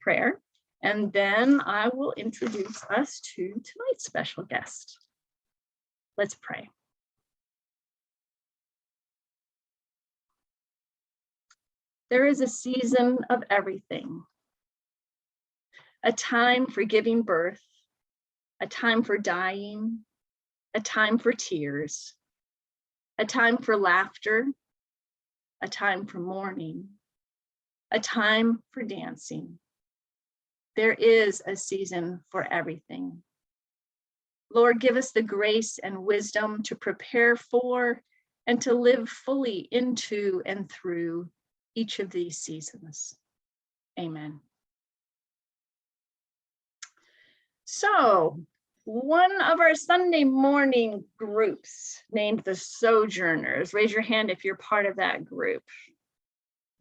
prayer, and then I will introduce us to tonight's special guest. Let's pray. There is a season of everything, a time for giving birth, a time for dying, a time for tears, a time for laughter, a time for mourning, a time for dancing. There is a season for everything. Lord, give us the grace and wisdom to prepare for and to live fully into and through each of these seasons. Amen. So, one of our Sunday morning groups named the Sojourners. Raise your hand if you're part of that group.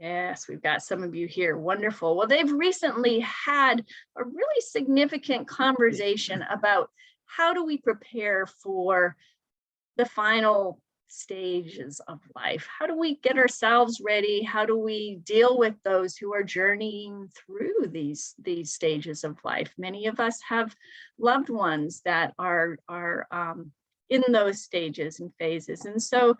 Yes, we've got some of you here. Wonderful. Well, they've recently had a really significant conversation about how do we prepare for the final stages of life? How do we get ourselves ready? How do we deal with those who are journeying through these stages of life? Many of us have loved ones that are in those stages and phases. And so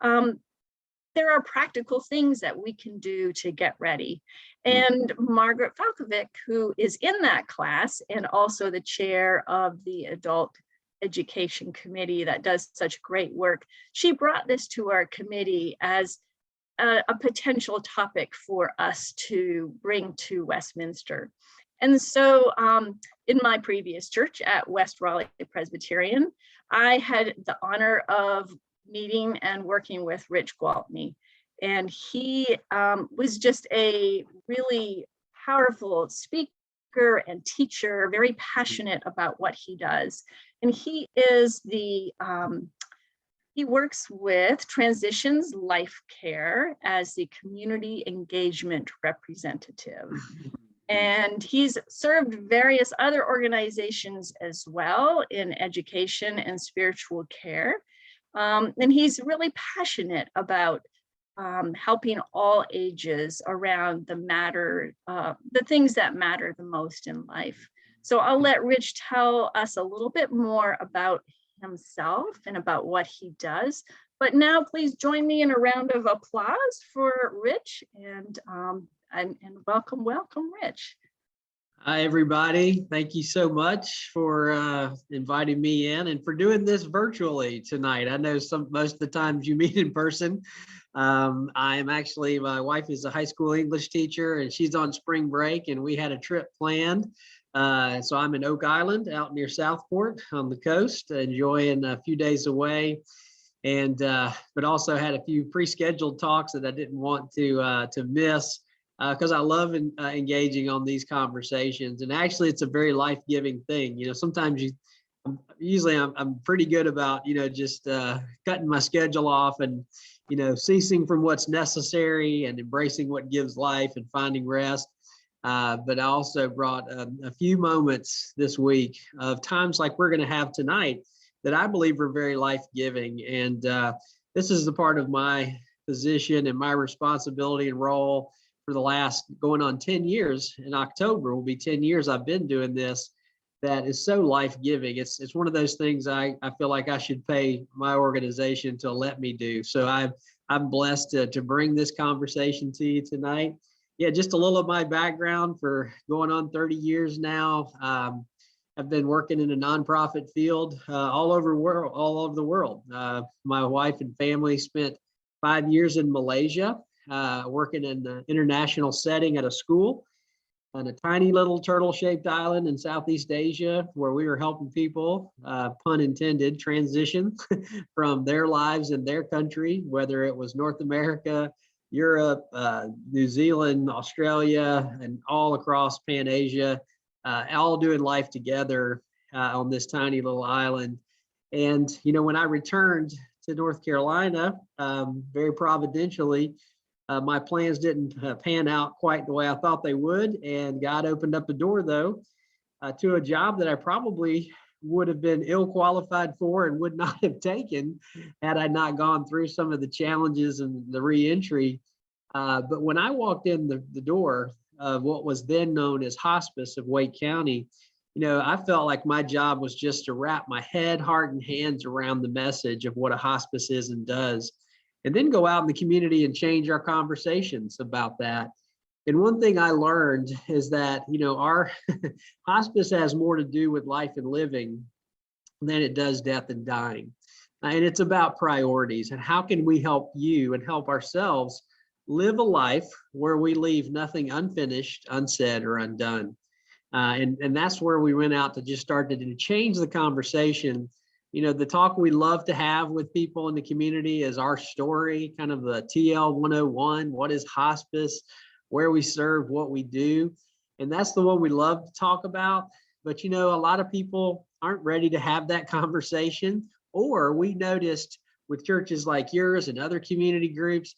there are practical things that we can do to get ready. And Margaret Falkovic, who is in that class and also the chair of the Adult Education Committee that does such great work, she brought this to our committee as a potential topic for us to bring to Westminster. And so in my previous church at West Raleigh Presbyterian, I had the honor of meeting and working with Rich Gwaltney. And he was just a really powerful speaker and teacher, very passionate about what he does. And he is he works with Transitions LifeCare as the community engagement representative. And he's served various other organizations as well in education and spiritual care. And he's really passionate about helping all ages around the things that matter the most in life. So I'll let Rich tell us a little bit more about himself and about what he does. But now please join me in a round of applause for Rich and welcome, Rich. Hi, everybody. Thank you so much for inviting me in and for doing this virtually tonight. I know most of the times you meet in person. I am actually, my wife is a high school English teacher and she's on spring break and we had a trip planned. So I'm in Oak Island out near Southport on the coast, enjoying a few days away. And but also had a few pre-scheduled talks that I didn't want to miss. Because I love engaging on these conversations, and actually it's a very life-giving thing. You know, sometimes usually I'm pretty good about, just cutting my schedule off and, ceasing from what's necessary and embracing what gives life and finding rest. But I also brought a few moments this week of times like we're going to have tonight that I believe are very life-giving. And this is the part of my position and my responsibility and role for the last going on 10 years. In October will be 10 years I've been doing this. That is so life-giving. It's one of those things I feel like I should pay my organization to let me do. So I'm blessed to bring this conversation to you tonight. Yeah, just a little of my background for going on 30 years now. I've been working in a nonprofit field all over the world. My wife and family spent 5 years in Malaysia, working in an international setting at a school on a tiny little turtle-shaped island in Southeast Asia, where we were helping people, pun intended, transition from their lives in their country, whether it was North America, Europe, New Zealand, Australia, and all across Pan-Asia, all doing life together on this tiny little island. And, when I returned to North Carolina, very providentially, my plans didn't pan out quite the way I thought they would. And God opened up the door, though, to a job that I probably would have been ill qualified for and would not have taken had I not gone through some of the challenges and the reentry. But when I walked in the door, of what was then known as hospice of Wake County, I felt like my job was just to wrap my head, heart, and hands around the message of what a hospice is and does, and then go out in the community and change our conversations about that. And one thing I learned is that, our hospice has more to do with life and living than it does death and dying. And it's about priorities and how can we help you and help ourselves live a life where we leave nothing unfinished, unsaid, or undone. And that's where we went out to just start to change the conversation. The talk we love to have with people in the community is our story, kind of the TL 101, what is hospice, where we serve, what we do. And that's the one we love to talk about. But, a lot of people aren't ready to have that conversation. Or we noticed with churches like yours and other community groups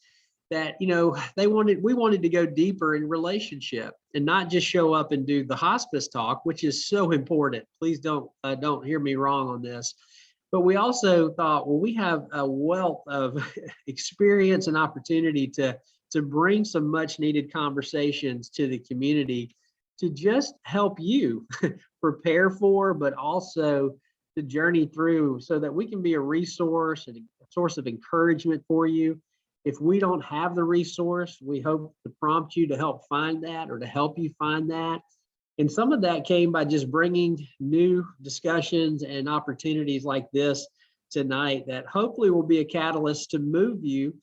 that, we wanted to go deeper in relationship and not just show up and do the hospice talk, which is so important. Please don't hear me wrong on this. But we also thought, well, we have a wealth of experience and opportunity to bring some much needed conversations to the community to just help you prepare for, but also to journey through so that we can be a resource and a source of encouragement for you. If we don't have the resource, we hope to prompt you to help find that or to help you find that. And some of that came by just bringing new discussions and opportunities like this tonight that hopefully will be a catalyst to move you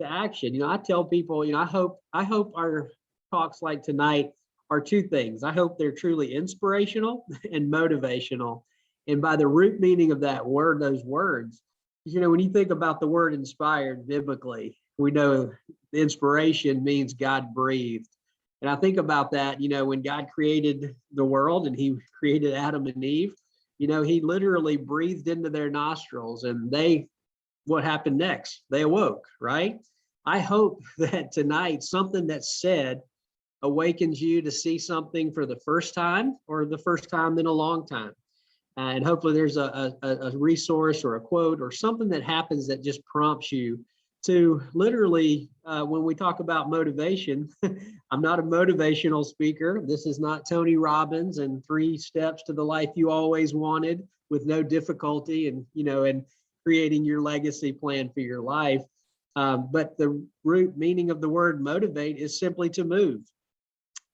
to action. I tell people, I hope our talks like tonight are two things. I hope they're truly inspirational and motivational. And by the root meaning of that word, those words, when you think about the word inspired biblically, we know the inspiration means God breathed. And I think about that, when God created the world and he created Adam and Eve, he literally breathed into their nostrils and what happened next? They awoke, right? I hope that tonight something that's said awakens you to see something for the first time or the first time in a long time. And hopefully there's a resource or a quote or something that happens that just prompts you to literally, when we talk about motivation, I'm not a motivational speaker. This is not Tony Robbins and 3 steps to the life you always wanted with no difficulty and creating your legacy plan for your life. But the root meaning of the word motivate is simply to move.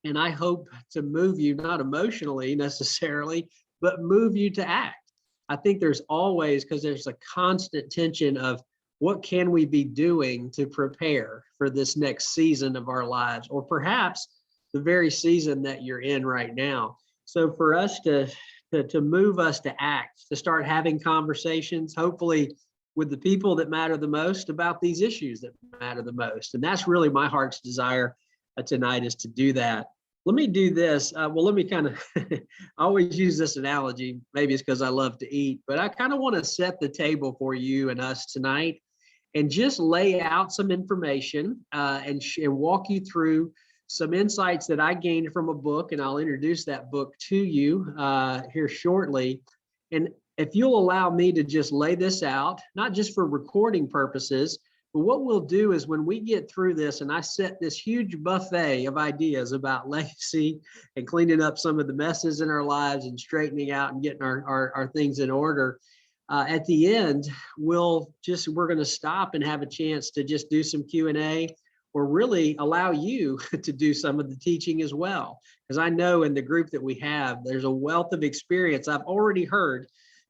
And I hope to move you, not emotionally necessarily, but move you to act. I think there's always, because there's a constant tension of what can we be doing to prepare for this next season of our lives, or perhaps the very season that you're in right now. So for us to move us to act, to start having conversations, hopefully with the people that matter the most about these issues that matter the most. And that's really my heart's desire tonight, is to do that. Let me do this. Let me kind of, I always use this analogy. Maybe it's because I love to eat, but I kind of want to set the table for you and us tonight and just lay out some information and walk you through some insights that I gained from a book. And I'll introduce that book to you here shortly. And if you'll allow me to just lay this out, not just for recording purposes, but what we'll do is when we get through this and I set this huge buffet of ideas about legacy and cleaning up some of the messes in our lives and straightening out and getting our things in order, at the end, we're going to stop and have a chance to just do some Q&A or really allow you to do some of the teaching as well. Because I know in the group that we have, there's a wealth of experience I've already heard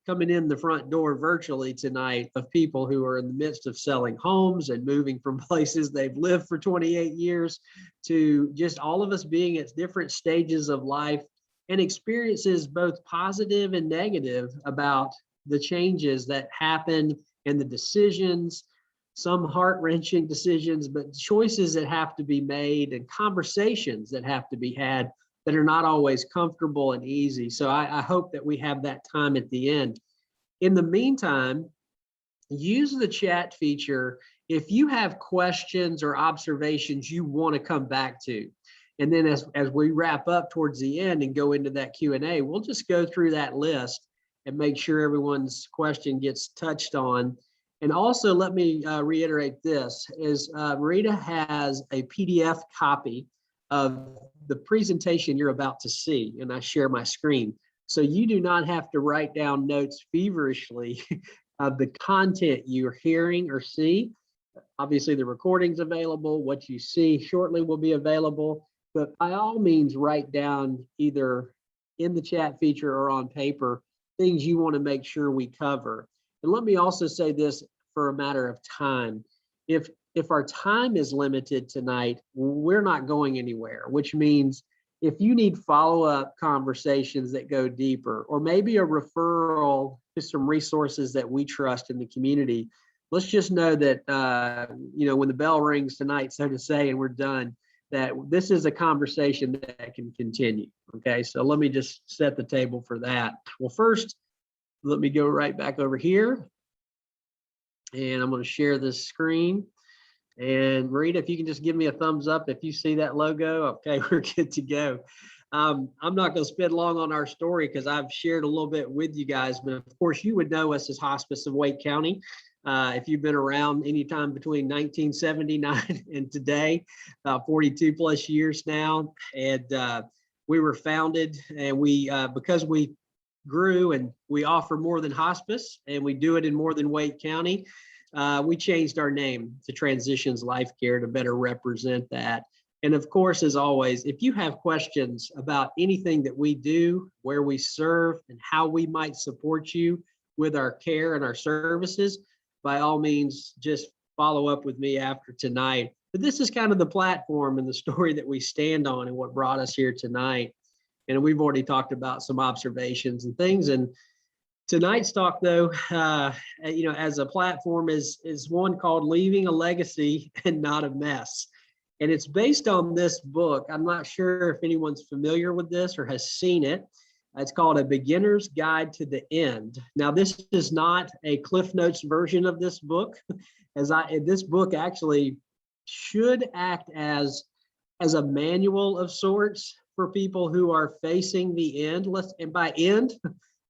coming in the front door virtually tonight of people who are in the midst of selling homes and moving from places they've lived for 28 years to just all of us being at different stages of life and experiences both positive and negative about the changes that happen and the decisions, some heart-wrenching decisions, but choices that have to be made and conversations that have to be had that are not always comfortable and easy. So I hope that we have that time at the end. In the meantime, use the chat feature if you have questions or observations you want to come back to. And then as we wrap up towards the end and go into that Q&A, we'll just go through that list and make sure everyone's question gets touched on. And also let me reiterate this, is Rita has a PDF copy of the presentation you're about to see, and I share my screen. So you do not have to write down notes feverishly of the content you're hearing or see. Obviously, the recording's available. What you see shortly will be available. But by all means, write down either in the chat feature or on paper things you want to make sure we cover. And let me also say this for a matter of time. If our time is limited tonight, we're not going anywhere, which means if you need follow-up conversations that go deeper, or maybe a referral to some resources that we trust in the community, let's just know that, when the bell rings tonight, so to say, and we're done, that this is a conversation that can continue. Okay, so let me just set the table for that. Well, first, let me go right back over here, and I'm going to share this screen. And Rita, if you can just give me a thumbs up if you see that logo. Okay, we're good to go. I'm not going to spend long on our story because I've shared a little bit with you guys, but of course you would know us as Hospice of Wake County. If you've been around anytime between 1979 and today, 42 plus years now. And we were founded, and because we grew and we offer more than hospice and we do it in more than Wake County, we changed our name to Transitions LifeCare to better represent that. And of course, as always, if you have questions about anything that we do, where we serve, and how we might support you with our care and our services, by all means, just follow up with me after tonight. But this is kind of the platform and the story that we stand on and what brought us here tonight. And we've already talked about some observations and things. And tonight's talk, though, as a platform is one called Leaving a Legacy and Not a Mess. And it's based on this book. I'm not sure if anyone's familiar with this or has seen it. It's called A Beginner's Guide to the End. Now, this is not a Cliff Notes version of this book, this book actually should act as a manual of sorts for people who are facing the end. And by end,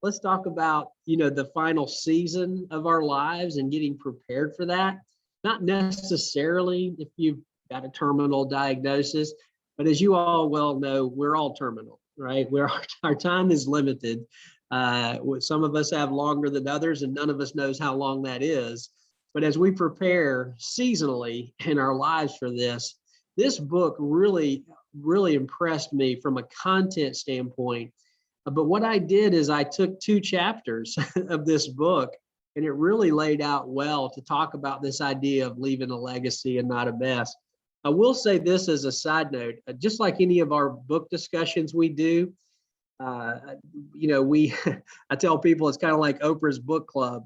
let's talk about, the final season of our lives and getting prepared for that. Not necessarily if you've got a terminal diagnosis, but as you all well know, we're all terminal, right? Our time is limited. Some of us have longer than others, and none of us knows how long that is. But as we prepare seasonally in our lives for this book really, really impressed me from a content standpoint. But what I did is I took 2 chapters of this book, and it really laid out well to talk about this idea of leaving a legacy and not a mess. I will say this as a side note, just like any of our book discussions we do, I tell people it's kind of like Oprah's book club.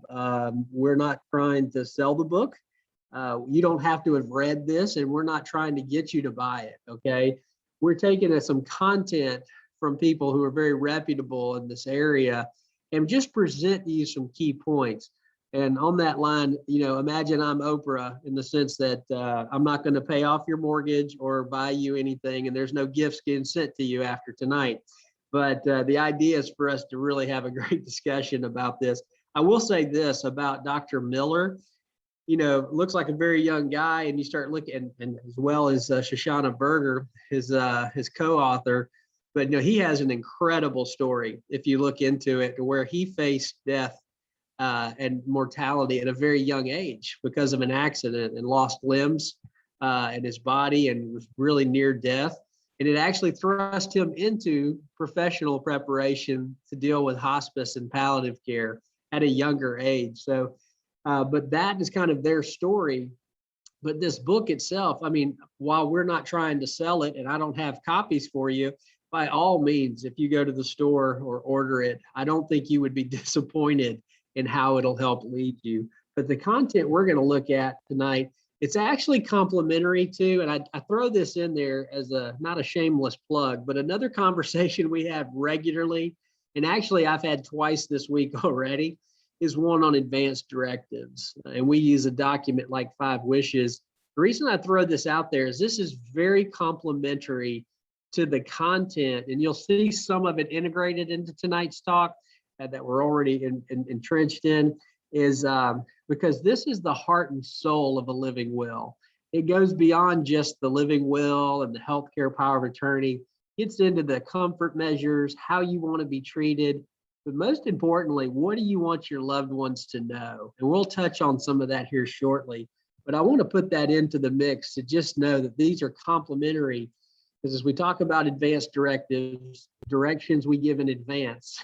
We're not trying to sell the book. You don't have to have read this, and we're not trying to get you to buy it, okay? We're taking some content from people who are very reputable in this area and just present you some key points. And on that line, imagine I'm Oprah in the sense that I'm not going to pay off your mortgage or buy you anything, and there's no gifts getting sent to you after tonight. But the idea is for us to really have a great discussion about this. I will say this about Dr. Miller. Looks like a very young guy, and you start looking, and as well as Shoshana Berger, his co-author. But he has an incredible story if you look into it, where he faced death and mortality at a very young age because of an accident, and lost limbs in his body, and was really near death. And it actually thrust him into professional preparation to deal with hospice and palliative care at a younger age. So, but that is kind of their story. But this book itself, while we're not trying to sell it, and I don't have copies for you, by all means, if you go to the store or order it, I don't think you would be disappointed in how it'll help lead you. But the content we're going to look at tonight, it's actually complementary to, and I throw this in there as not a shameless plug, but another conversation we have regularly, and actually I've had twice this week already, is one on advanced directives. And we use a document like 5 Wishes. The reason I throw this out there is this is very complementary to the content, and you'll see some of it integrated into tonight's talk that we're already entrenched in, is because this is the heart and soul of a living will. it goes beyond just the living will and the healthcare power of attorney. Gets into the comfort measures, how you want to be treated, but most importantly, what do you want your loved ones to know? And we'll touch on some of that here shortly. But I want to put that into the mix to just know that these are complementary, because as we talk about advanced directives, directions we give in advance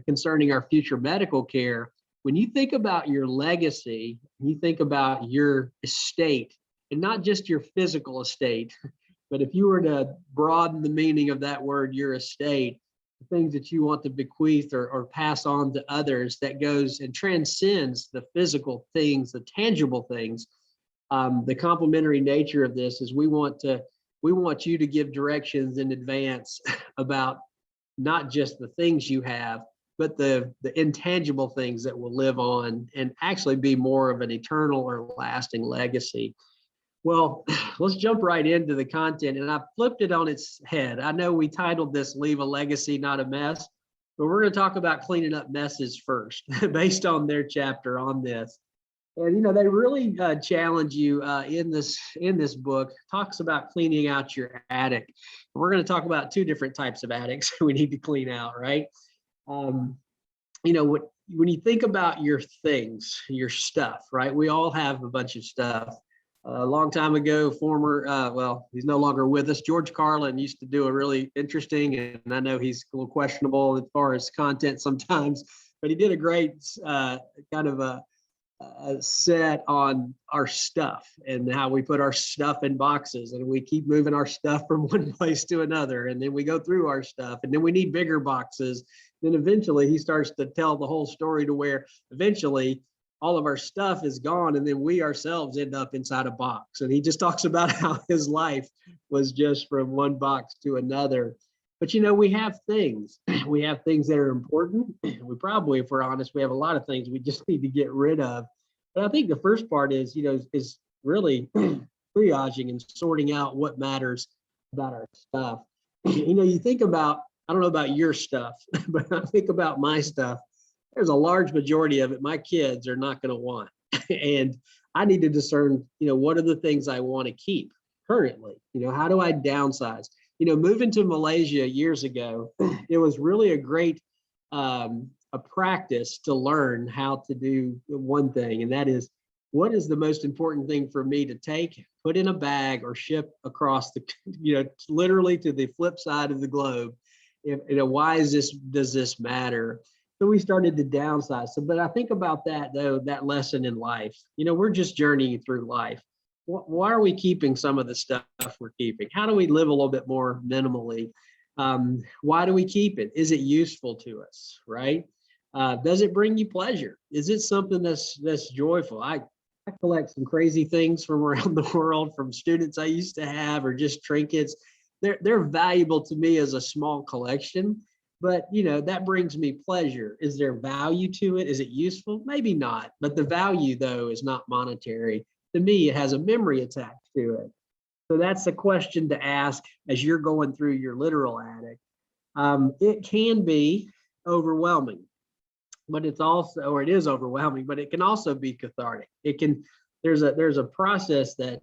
concerning our future medical care, when you think about your legacy, you think about your estate, and not just your physical estate, but if you were to broaden the meaning of that word, your estate, the things that you want to bequeath or pass on to others, that goes and transcends the physical things, the tangible things. The complementary nature of this is we want you to give directions in advance about not just the things you have, but the intangible things that will live on and actually be more of an eternal or lasting legacy. Well, let's jump right into the content, and I flipped it on its head. I know we titled this Leave a Legacy, Not a Mess, but we're going to talk about cleaning up messes first based on their chapter on this. And, they really challenge you in this book, talks about cleaning out your attic. And we're going to talk about two different types of attics we need to clean out, right? When you think about your things, your stuff, right? We all have a bunch of stuff. A long time ago, he's no longer with us, George Carlin used to do a really interesting, and I know he's a little questionable as far as content sometimes, but he did a great kind of a set on our stuff and how we put our stuff in boxes, and we keep moving our stuff from one place to another, and then we go through our stuff, and then we need bigger boxes. Then eventually he starts to tell the whole story to where eventually all of our stuff is gone, and then we ourselves end up inside a box. And he just talks about how his life was just from one box to another. But we have things. We have things that are important. We probably, if we're honest, we have a lot of things we just need to get rid of. But I think the first part is really triaging and sorting out what matters about our stuff. You think about, I don't know about your stuff, but I think about my stuff. There's a large majority of it my kids are not going to want. And I need to discern, what are the things I want to keep currently? How do I downsize? Moving to Malaysia years ago, it was really a great a practice to learn how to do one thing. And that is, what is the most important thing for me to take, put in a bag, or ship across the, literally to the flip side of the globe? Why does this matter? So we started to downsize. But I think about that, though, that lesson in life. We're just journeying through life. Why are we keeping some of the stuff we're keeping? How do we live a little bit more minimally? Why do we keep it? Is it useful to us, right? Does it bring you pleasure? Is it something that's joyful? I collect some crazy things from around the world, from students I used to have, or just trinkets. They're valuable to me as a small collection. But, that brings me pleasure. Is there value to it? Is it useful? Maybe not. But the value, though, is not monetary. To me, it has a memory attached to it. So that's a question to ask as you're going through your literal attic. It can be overwhelming, but it is overwhelming, but it can also be cathartic. There's a process that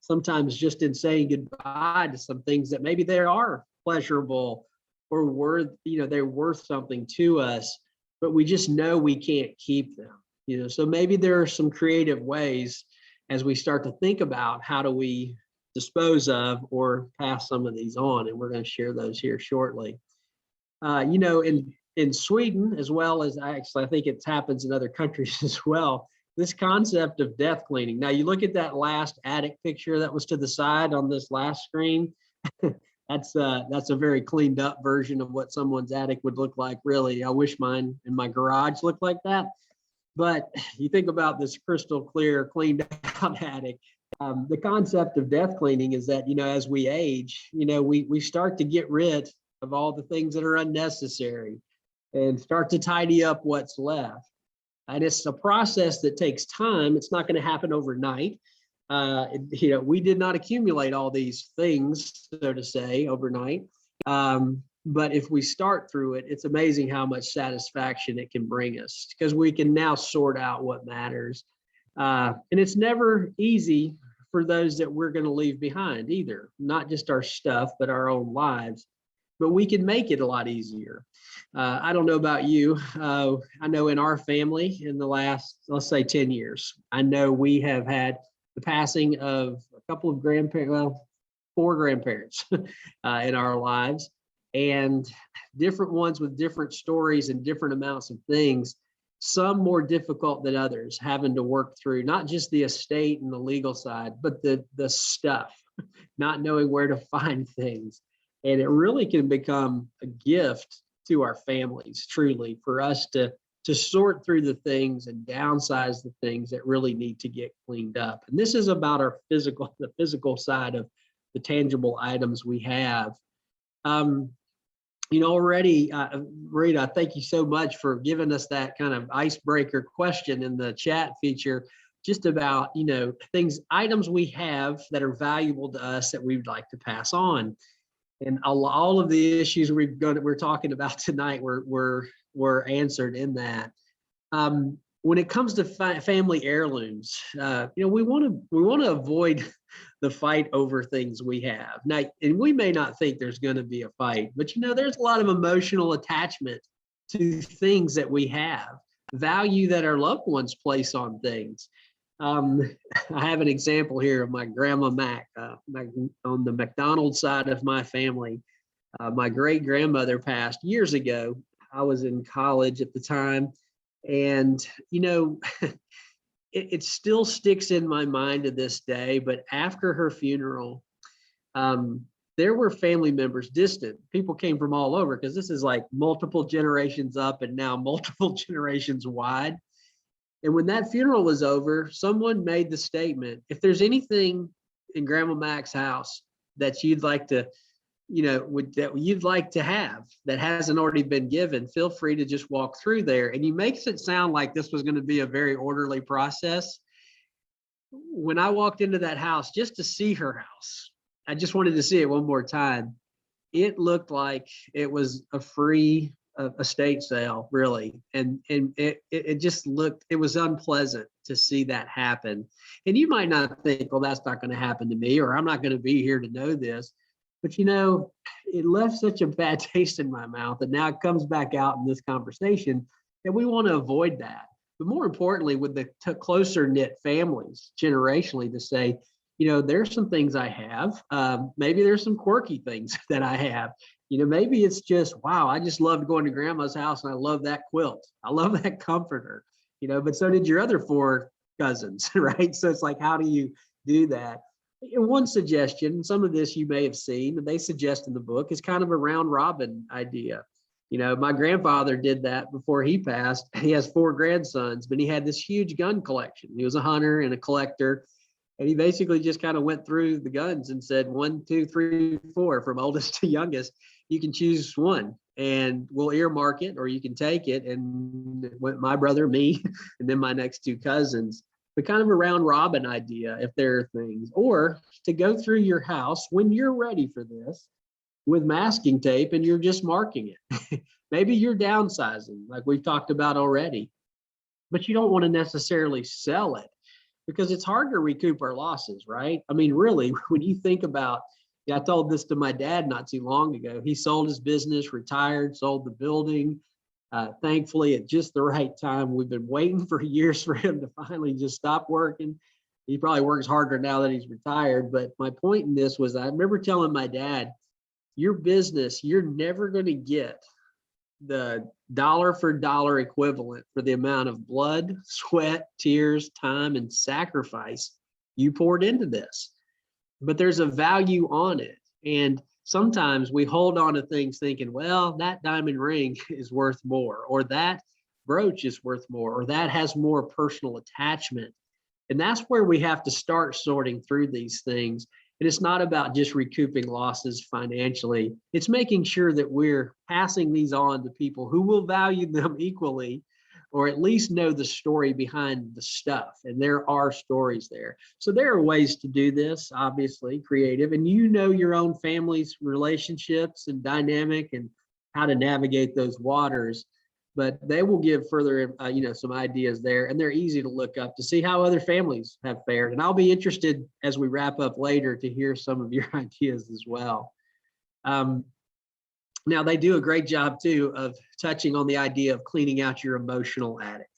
sometimes just in saying goodbye to some things that maybe they are pleasurable or they're worth something to us, but we just know we can't keep them. So maybe there are some creative ways as we start to think about how do we dispose of or pass some of these on, and we're going to share those here shortly. In Sweden, as well as I think it happens in other countries as well, this concept of death cleaning. Now you look at that last attic picture that was to the side on this last screen. That's a very cleaned up version of what someone's attic would look like. Really, I wish mine in my garage looked like that. But you think about this crystal clear, cleaned out attic. The concept of death cleaning is that, as we age, we start to get rid of all the things that are unnecessary and start to tidy up what's left. And it's a process that takes time. It's not going to happen overnight. We did not accumulate all these things, so to say, overnight. But if we start through it, it's amazing how much satisfaction it can bring us, because we can now sort out what matters. And it's never easy for those that we're going to leave behind either, not just our stuff, but our own lives. But we can make it a lot easier. I don't know about you. I know in our family in the last, let's say 10 years, I know we have had the passing of a couple of grandparents, well, 4 grandparents in our lives, and different ones with different stories and different amounts of things, some more difficult than others, having to work through not just the estate and the legal side, but the stuff, not knowing where to find things. And it really can become a gift to our families, truly, for us to sort through the things and downsize the things that really need to get cleaned up. And this is about our the physical side of the tangible items we have. Already, Rita, thank you so much for giving us that kind of icebreaker question in the chat feature, just about, items we have that are valuable to us that we would like to pass on. And all of the issues we're talking about tonight were answered in that. When it comes to family heirlooms, we want to avoid the fight over things we have. Now, and we may not think there's going to be a fight, but there's a lot of emotional attachment to things that we have, value that our loved ones place on things. I have an example here of my grandma Mac, on the McDonald side of my family. My great grandmother passed years ago. I was in college at the time, and it still sticks in my mind to this day. But after her funeral, there were family members, distant people came from all over, because this is like multiple generations up and now multiple generations wide. And when that funeral was over, someone made the statement, if there's anything in Grandma Mac's house that you'd like to, that you'd like to have that hasn't already been given, feel free to just walk through there. And he makes it sound like this was going to be a very orderly process. When I walked into that house just to see her house, I just wanted to see it one more time. It looked like it was a free estate sale, really. And it just looked, it was unpleasant to see that happen. And you might not think, well, that's not going to happen to me, or I'm not going to be here to know this. But it left such a bad taste in my mouth, and now it comes back out in this conversation that we want to avoid that. But more importantly, with the closer knit families generationally, to say, there's some things I have. Maybe there's some quirky things that I have. Maybe it's just, wow, I just loved going to Grandma's house and I love that quilt. I love that comforter, but so did your other 4 cousins, right? So it's like, how do you do that? And one suggestion, some of this you may have seen, and they suggest in the book, is kind of a round robin idea. My grandfather did that before he passed. He has 4 grandsons, but he had this huge gun collection. He was a hunter and a collector. And he basically just kind of went through the guns and said, 1, 2, 3, 4, from oldest to youngest, you can choose one and we'll earmark it, or you can take it. And it went my brother, me, and then my next 2 cousins. But kind of a round robin idea, if there are things, or to go through your house when you're ready for this with masking tape and you're just marking it. Maybe you're downsizing, like we've talked about already, but you don't want to necessarily sell it, because it's hard to recoup our losses, right? I mean, really, when you think about, I told this to my dad not too long ago. He sold his business, retired, sold the building. Thankfully, at just the right time. We've been waiting for years for him to finally just stop working. He probably works harder now that he's retired. But my point in this was, I remember telling my dad, your business, you're never going to get the dollar for dollar equivalent for the amount of blood, sweat, tears, time, and sacrifice you poured into this. But there's a value on it. And sometimes we hold on to things thinking, well, that diamond ring is worth more, or that brooch is worth more, or that has more personal attachment. And that's where we have to start sorting through these things. And it's not about just recouping losses financially. It's making sure that we're passing these on to people who will value them equally, or at least know the story behind the stuff. And there are stories there. So there are ways to do this, obviously, creative. And your own family's relationships and dynamic and how to navigate those waters. but they will give further, some ideas there, and they're easy to look up to see how other families have fared. And I'll be interested as we wrap up later to hear some of your ideas as well. Now, they do a great job too of touching on the idea of cleaning out your emotional attic.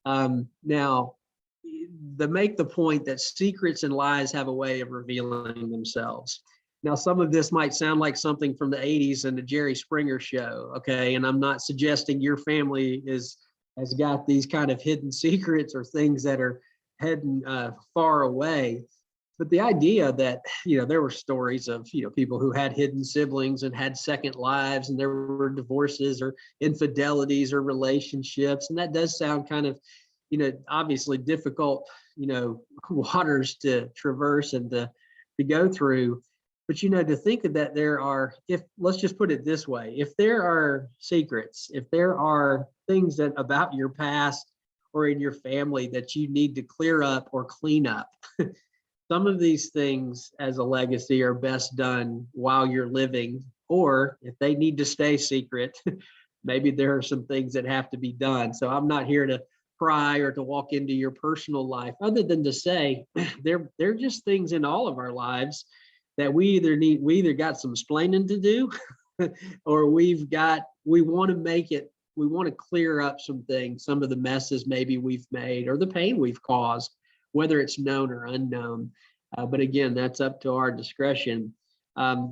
Now, they make the point that secrets and lies have a way of revealing themselves. Now, some of this might sound like something from the 80s and the Jerry Springer show, okay? And I'm not suggesting your family has got these kind of hidden secrets or things that are hidden far away. But the idea that, there were stories of, people who had hidden siblings and had second lives, and there were divorces or infidelities or relationships. And that does sound kind of, obviously difficult, waters to traverse and to go through. But, to think of that let's just put it this way, if there are secrets, if there are things that about your past or in your family that you need to clear up or clean up, some of these things as a legacy are best done while you're living, or if they need to stay secret, maybe there are some things that have to be done. So I'm not here to pry or to walk into your personal life, other than to say they're just things in all of our lives that we either got some explaining to do or we want to clear up some things, some of the messes maybe we've made or the pain we've caused, whether it's known or unknown. But again, that's up to our discretion.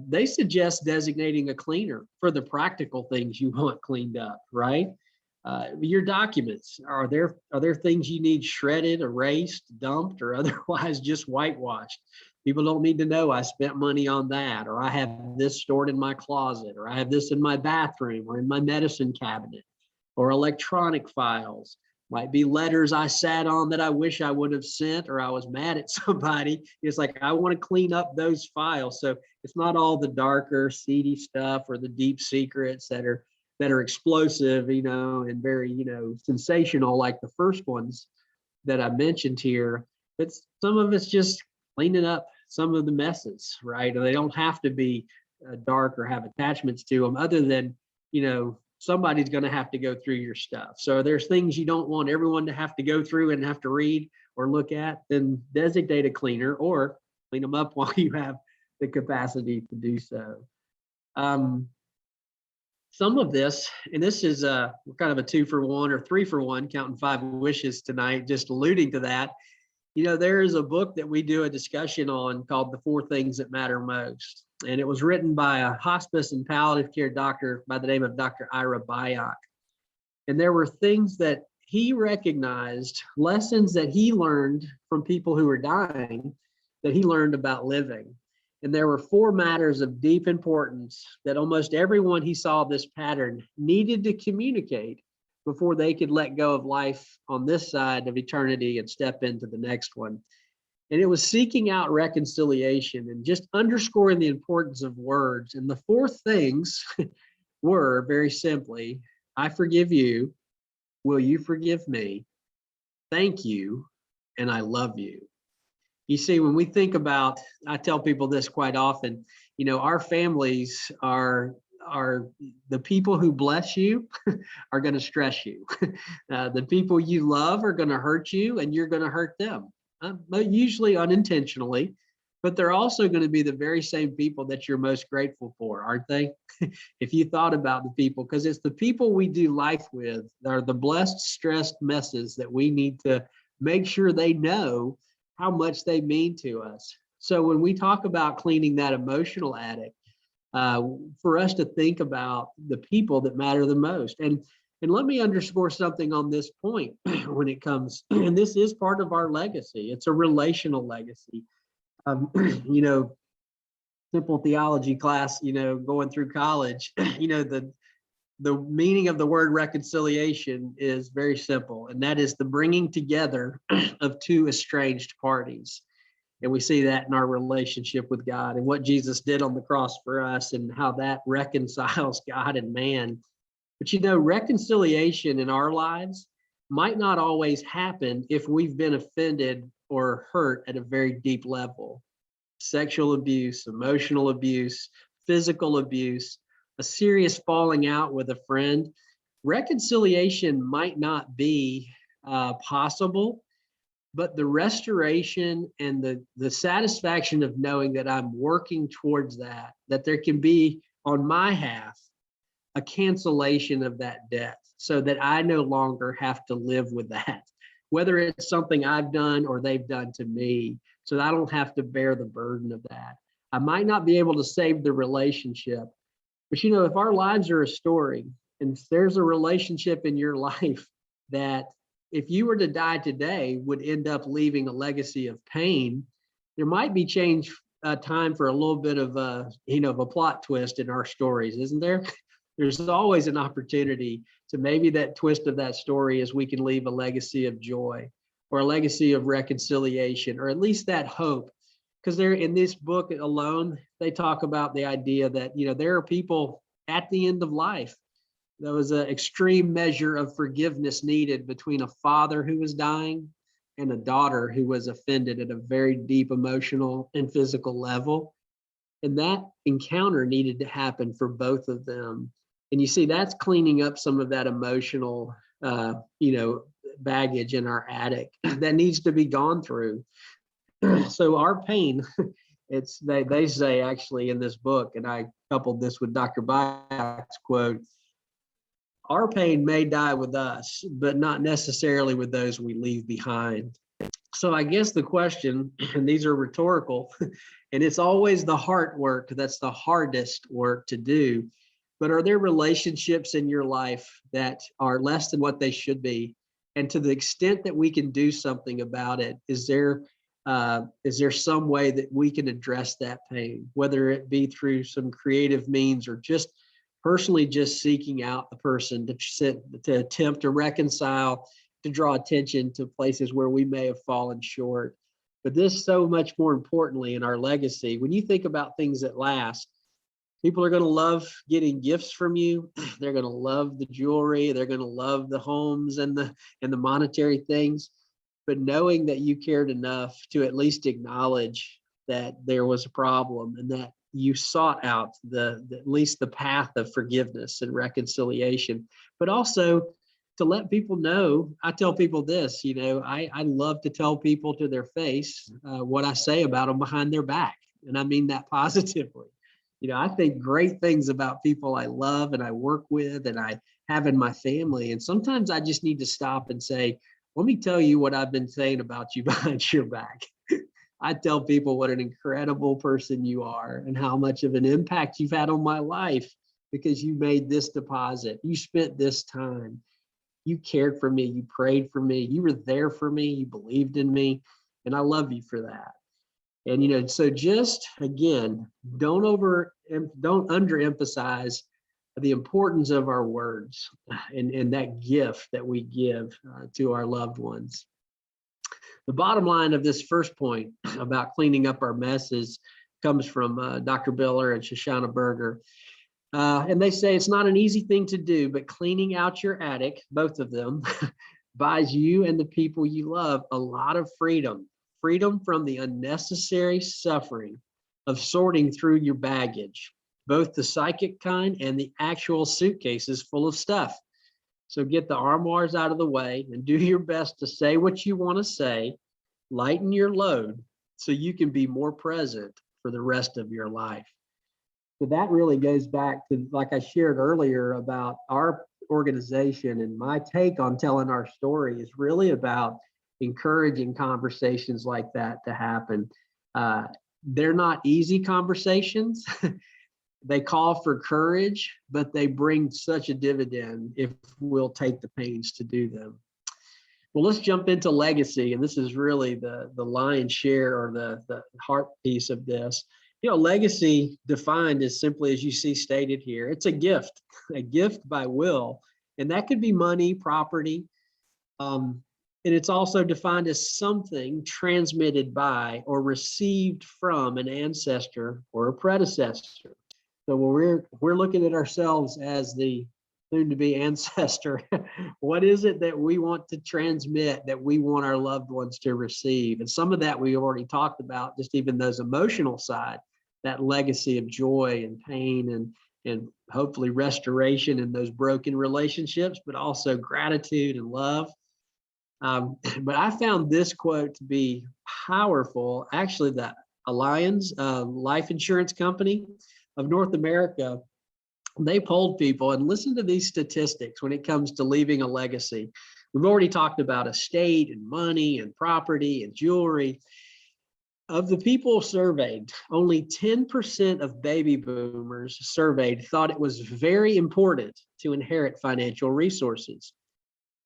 They suggest designating a cleaner for the practical things you want cleaned up, right? Your documents, are there things you need shredded, erased, dumped, or otherwise just whitewashed? People don't need to know I spent money on that, or I have this stored in my closet, or I have this in my bathroom or in my medicine cabinet, or electronic files. Might be letters I sat on that I wish I would have sent, or I was mad at somebody. It's like, I want to clean up those files. So it's not all the darker, seedy stuff or the deep secrets that are explosive, and very, sensational, like the first ones that I mentioned here. But some of it's just cleaning up some of the messes, right? And they don't have to be dark or have attachments to them, other than, somebody's going to have to go through your stuff. So there's things you don't want everyone to have to go through and have to read or look at, then designate a cleaner or clean them up while you have the capacity to do so. Some of this, and this is kind of a 2-for-1 or 3-for-1, counting 5 wishes tonight, just alluding to that. There is a book that we do a discussion on called The 4 Things That Matter Most. And it was written by a hospice and palliative care doctor by the name of Dr. Ira Byock. And there were things that he recognized, lessons that he learned from people who were dying, that he learned about living. And there were 4 matters of deep importance that almost everyone he saw this pattern needed to communicate before they could let go of life on this side of eternity and step into the next one. And it was seeking out reconciliation and just underscoring the importance of words. And the 4 things were, very simply, I forgive you. Will you forgive me? Thank you. And I love you. You see, when we think about, I tell people this quite often, our families are the people who bless you are going to stress you. The people you love are going to hurt you, and you're going to hurt them, usually unintentionally, but they're also going to be the very same people that you're most grateful for, aren't they? If you thought about the people, because it's the people we do life with that are the blessed, stressed messes that we need to make sure they know how much they mean to us. So when we talk about cleaning that emotional attic, for us to think about the people that matter the most. And let me underscore something on this point when it comes, and this is part of our legacy. It's a relational legacy. Simple theology class, going through college, the meaning of the word reconciliation is very simple, and that is the bringing together of 2 estranged parties. And we see that in our relationship with God and what Jesus did on the cross for us and how that reconciles God and man. But reconciliation in our lives might not always happen if we've been offended or hurt at a very deep level. Sexual abuse, emotional abuse, physical abuse, a serious falling out with a friend. reconciliation might not be possible, but the restoration and the satisfaction of knowing that I'm working towards that there can be on my half a cancellation of that debt so that I no longer have to live with that, whether it's something I've done or they've done to me, so that I don't have to bear the burden of that. I might not be able to save the relationship, but if our lives are a story and there's a relationship in your life that if you were to die today would end up leaving a legacy of pain, there might be time for a little bit of a plot twist in our stories, isn't there? There's always an opportunity to maybe that twist of that story is we can leave a legacy of joy or a legacy of reconciliation, or at least that hope. Because there in this book alone, they talk about the idea that, there are people at the end of life. There was an extreme measure of forgiveness needed between a father who was dying and a daughter who was offended at a very deep emotional and physical level. And that encounter needed to happen for both of them. And you see, that's cleaning up some of that emotional, baggage in our attic that needs to be gone through. So our pain, they say actually in this book, and I coupled this with Dr. Bayek's quote, our pain may die with us, but not necessarily with those we leave behind. So I guess the question, and these are rhetorical, and it's always the heart work that's the hardest work to do, but are there relationships in your life that are less than what they should be? And to the extent that we can do something about it, is there some way that we can address that pain, whether it be through some creative means or just personally just seeking out the person to attempt to reconcile, to draw attention to places where we may have fallen short. But this so much more importantly in our legacy, when you think about things that last, people are going to love getting gifts from you. They're going to love the jewelry. They're going to love the homes and the monetary things. But knowing that you cared enough to at least acknowledge that there was a problem and that you sought out at least the path of forgiveness and reconciliation, but also to let people know. I tell people this, I love to tell people to their face what I say about them behind their back. And I mean that positively. I think great things about people I love and I work with and I have in my family. And sometimes I just need to stop and say, let me tell you what I've been saying about you behind your back. I tell people what an incredible person you are and how much of an impact you've had on my life because you made this deposit. You spent this time. You cared for me. You prayed for me. You were there for me. You believed in me. And I love you for that. And, so just again, don't underemphasize the importance of our words and that gift that we give to our loved ones. The bottom line of this first point about cleaning up our messes comes from Dr. Miller and Shoshana Berger. And they say it's not an easy thing to do, but cleaning out your attic, both of them, buys you and the people you love a lot of freedom from the unnecessary suffering of sorting through your baggage, both the psychic kind and the actual suitcases full of stuff. So get the armoires out of the way and do your best to say what you want to say, lighten your load so you can be more present for the rest of your life. So that really goes back to, like I shared earlier, about our organization, and my take on telling our story is really about encouraging conversations like that to happen. They're not easy conversations. They call for courage, but they bring such a dividend if we'll take the pains to do them. Well, let's jump into legacy. And this is really the lion's share or the heart piece of this. Legacy defined as simply as you see stated here. It's a gift by will. And that could be money, property. And it's also defined as something transmitted by or received from an ancestor or a predecessor. So when we're looking at ourselves as the soon-to-be ancestor, what is it that we want to transmit, that we want our loved ones to receive? And some of that we already talked about, just even those emotional side, that legacy of joy and pain and hopefully restoration in those broken relationships, but also gratitude and love. But I found this quote to be powerful. Actually, the Allianz Life Insurance Company of North America, they polled people, and listen to these statistics when it comes to leaving a legacy. We've already talked about estate and money and property and jewelry. Of the people surveyed, only 10% of baby boomers surveyed thought it was very important to inherit financial resources.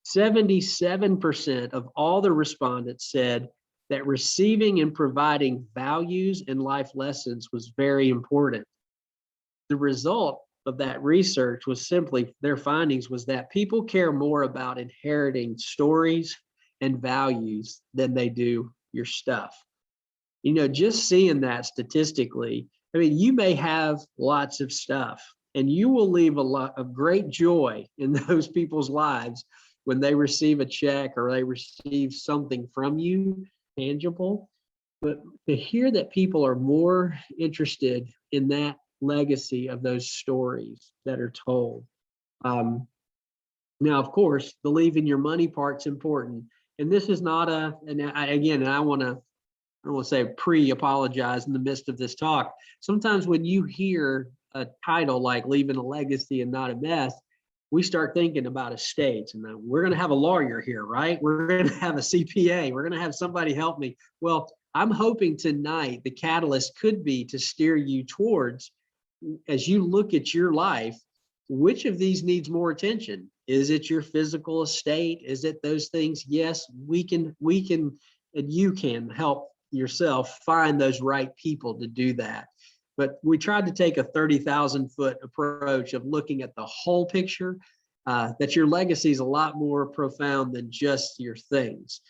77% of all the respondents said that receiving and providing values and life lessons was very important. The result of that research was simply, their findings was that people care more about inheriting stories and values than they do your stuff. You know, just seeing that statistically, I mean, you may have lots of stuff and you will leave a lot of great joy in those people's lives when they receive a check or they receive something from you tangible. But to hear that people are more interested in that legacy of those stories that are told. Now, of course, the leaving your money part's important. And this is not I want to say pre-apologize in the midst of this talk. Sometimes when you hear a title like Leaving a Legacy and Not a Mess, we start thinking about estates, and we're going to have a lawyer here, right? We're going to have a CPA. We're going to have somebody help me. Well, I'm hoping tonight the catalyst could be to steer you towards, as you look at your life, which of these needs more attention? Is it your physical estate? Is it those things? Yes, we can, and you can help yourself find those right people to do that. But we tried to take a 30,000-foot approach of looking at the whole picture, that your legacy is a lot more profound than just your things.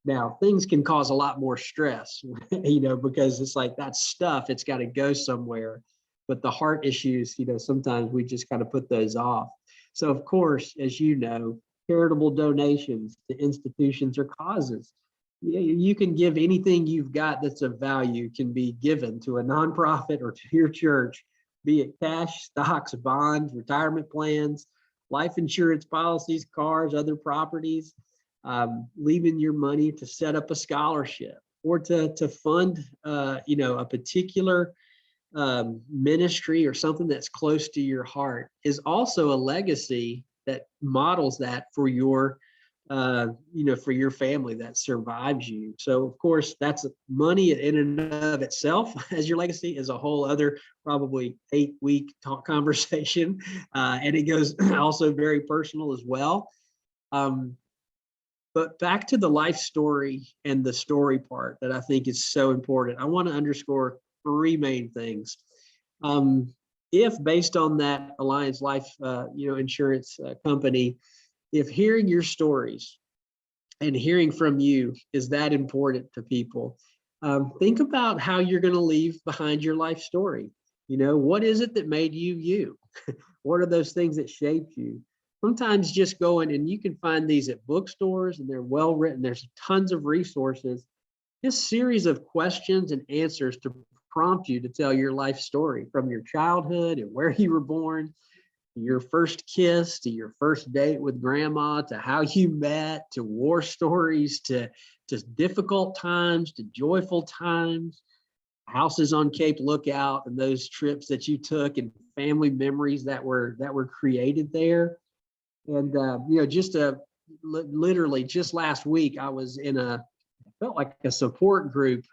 Now, things can cause a lot more stress, you know, because it's like that stuff, it's got to go somewhere. But the heart issues, you know, sometimes we just kind of put those off. So, of course, as you know, charitable donations to institutions or causes. You can give anything you've got that's of value can be given to a nonprofit or to your church, be it cash, stocks, bonds, retirement plans, life insurance policies, cars, other properties, leaving your money to set up a scholarship or to fund, you know, a particular ministry or something that's close to your heart is also a legacy that models that for your you know, for your family that survives you. So of course, that's money in and of itself as your legacy is a whole other probably 8-week talk conversation. And it goes also very personal as well. But back to the life story and the story part that I think is so important. I want to underscore 3 main things. If based on that Allianz Life, you know, insurance company, if hearing your stories and hearing from you is that important to people, think about how you're going to leave behind your life story. You know, what is it that made you you? What are those things that shaped you? Sometimes just going, and you can find these at bookstores and they're well written. There's tons of resources, just series of questions and answers to prompt you to tell your life story from your childhood and where you were born, your first kiss, to your first date with grandma, to how you met, to war stories, to difficult times, to joyful times, houses on Cape Lookout and those trips that you took and family memories that were created there. And you know, just literally just last week, I was in felt like a support group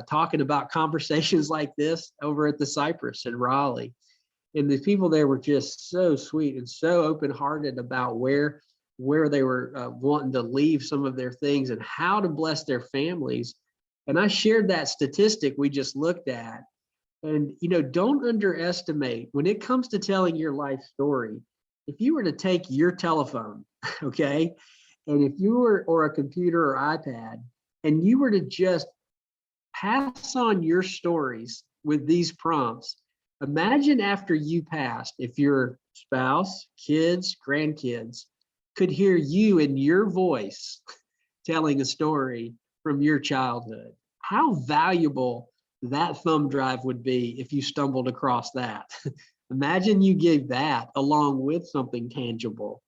talking about conversations like this over at the Cypress in Raleigh. And the people there were just so sweet and so open-hearted about where they were wanting to leave some of their things and how to bless their families. And I shared that statistic we just looked at. And, you know, don't underestimate when it comes to telling your life story. If you were to take your telephone, okay, and if you were, or a computer or iPad, and you were to just pass on your stories with these prompts, imagine after you passed, if your spouse, kids, grandkids could hear you in your voice telling a story from your childhood. How valuable that thumb drive would be if you stumbled across that. I Imagine you gave that along with something tangible.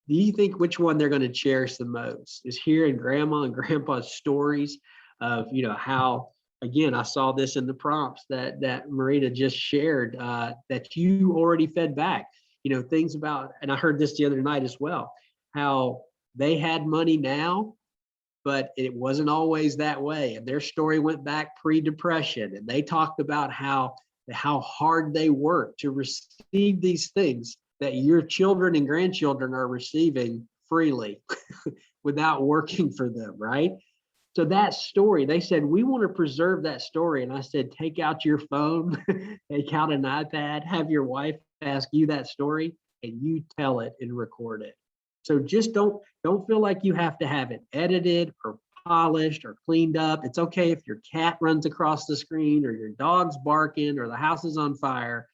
Do you think which one they're going to cherish the most? Is hearing grandma and grandpa's stories of, how, again, I saw this in the prompts that Marita just shared, that you already fed back, things about, and I heard this the other night as well, how they had money now, but it wasn't always that way. And their story went back pre-depression, and they talked about how hard they worked to receive these things that your children and grandchildren are receiving freely without working for them, right? So that story, they said, we want to preserve that story. And I said, take out your phone, take out an iPad, have your wife ask you that story, and you tell it and record it. So just don't feel like you have to have it edited or polished or cleaned up. It's okay if your cat runs across the screen or your dog's barking or the house is on fire.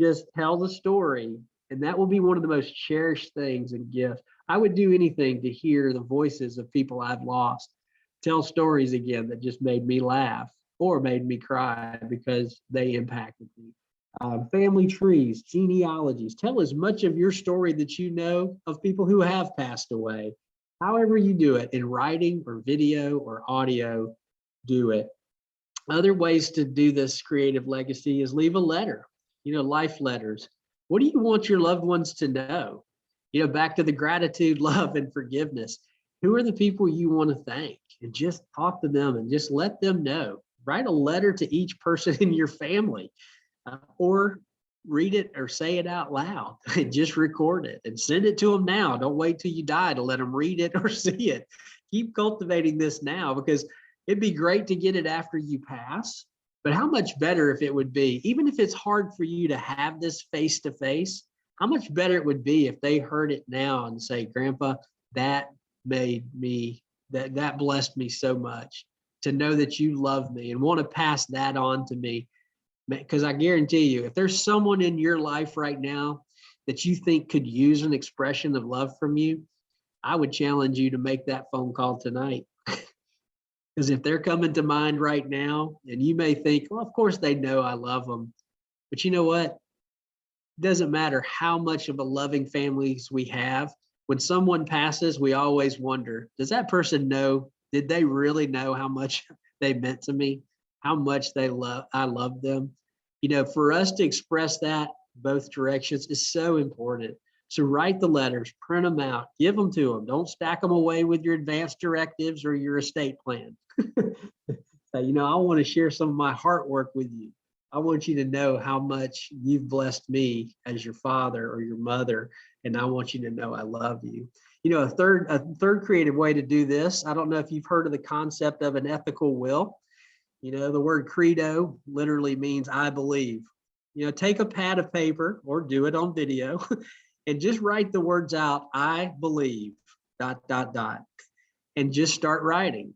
Just tell the story, and that will be one of the most cherished things and gifts. I would do anything to hear the voices of people I've lost tell stories again that just made me laugh or made me cry because they impacted me. Family trees, genealogies. Tell as much of your story that you know of people who have passed away. However you do it, in writing or video or audio, do it. Other ways to do this creative legacy is leave a letter, life letters. What do you want your loved ones to know? Back to the gratitude, love, and forgiveness. Who are the people you want to thank? And just talk to them and just let them know. Write a letter to each person in your family, or read it or say it out loud and just record it and send it to them now. Don't wait till you die to let them read it or see it. Keep cultivating this now, because it'd be great to get it after you pass. But how much better if it would be, even if it's hard for you to have this face to face, how much better it would be if they heard it now and say, Grandpa, that made me, that blessed me so much to know that you love me and want to pass that on to me. Because I guarantee you, if there's someone in your life right now that you think could use an expression of love from you, I would challenge you to make that phone call tonight. Because if they're coming to mind right now, and you may think, well, of course they know I love them. But you know what? It doesn't matter how much of a loving families we have. When someone passes, we always wonder, does that person know? Did they really know how much they meant to me? How much I love them? For us to express that both directions is so important. So write the letters, print them out, give them to them. Don't stack them away with your advanced directives or your estate plan. So, I want to share some of my heart work with you. I want you to know how much you've blessed me as your father or your mother, and I want you to know I love you. A third creative way to do this, I don't know if you've heard of the concept of an ethical will. The word credo literally means I believe. Take a pad of paper or do it on video and just write the words out, I believe, ... and just start writing.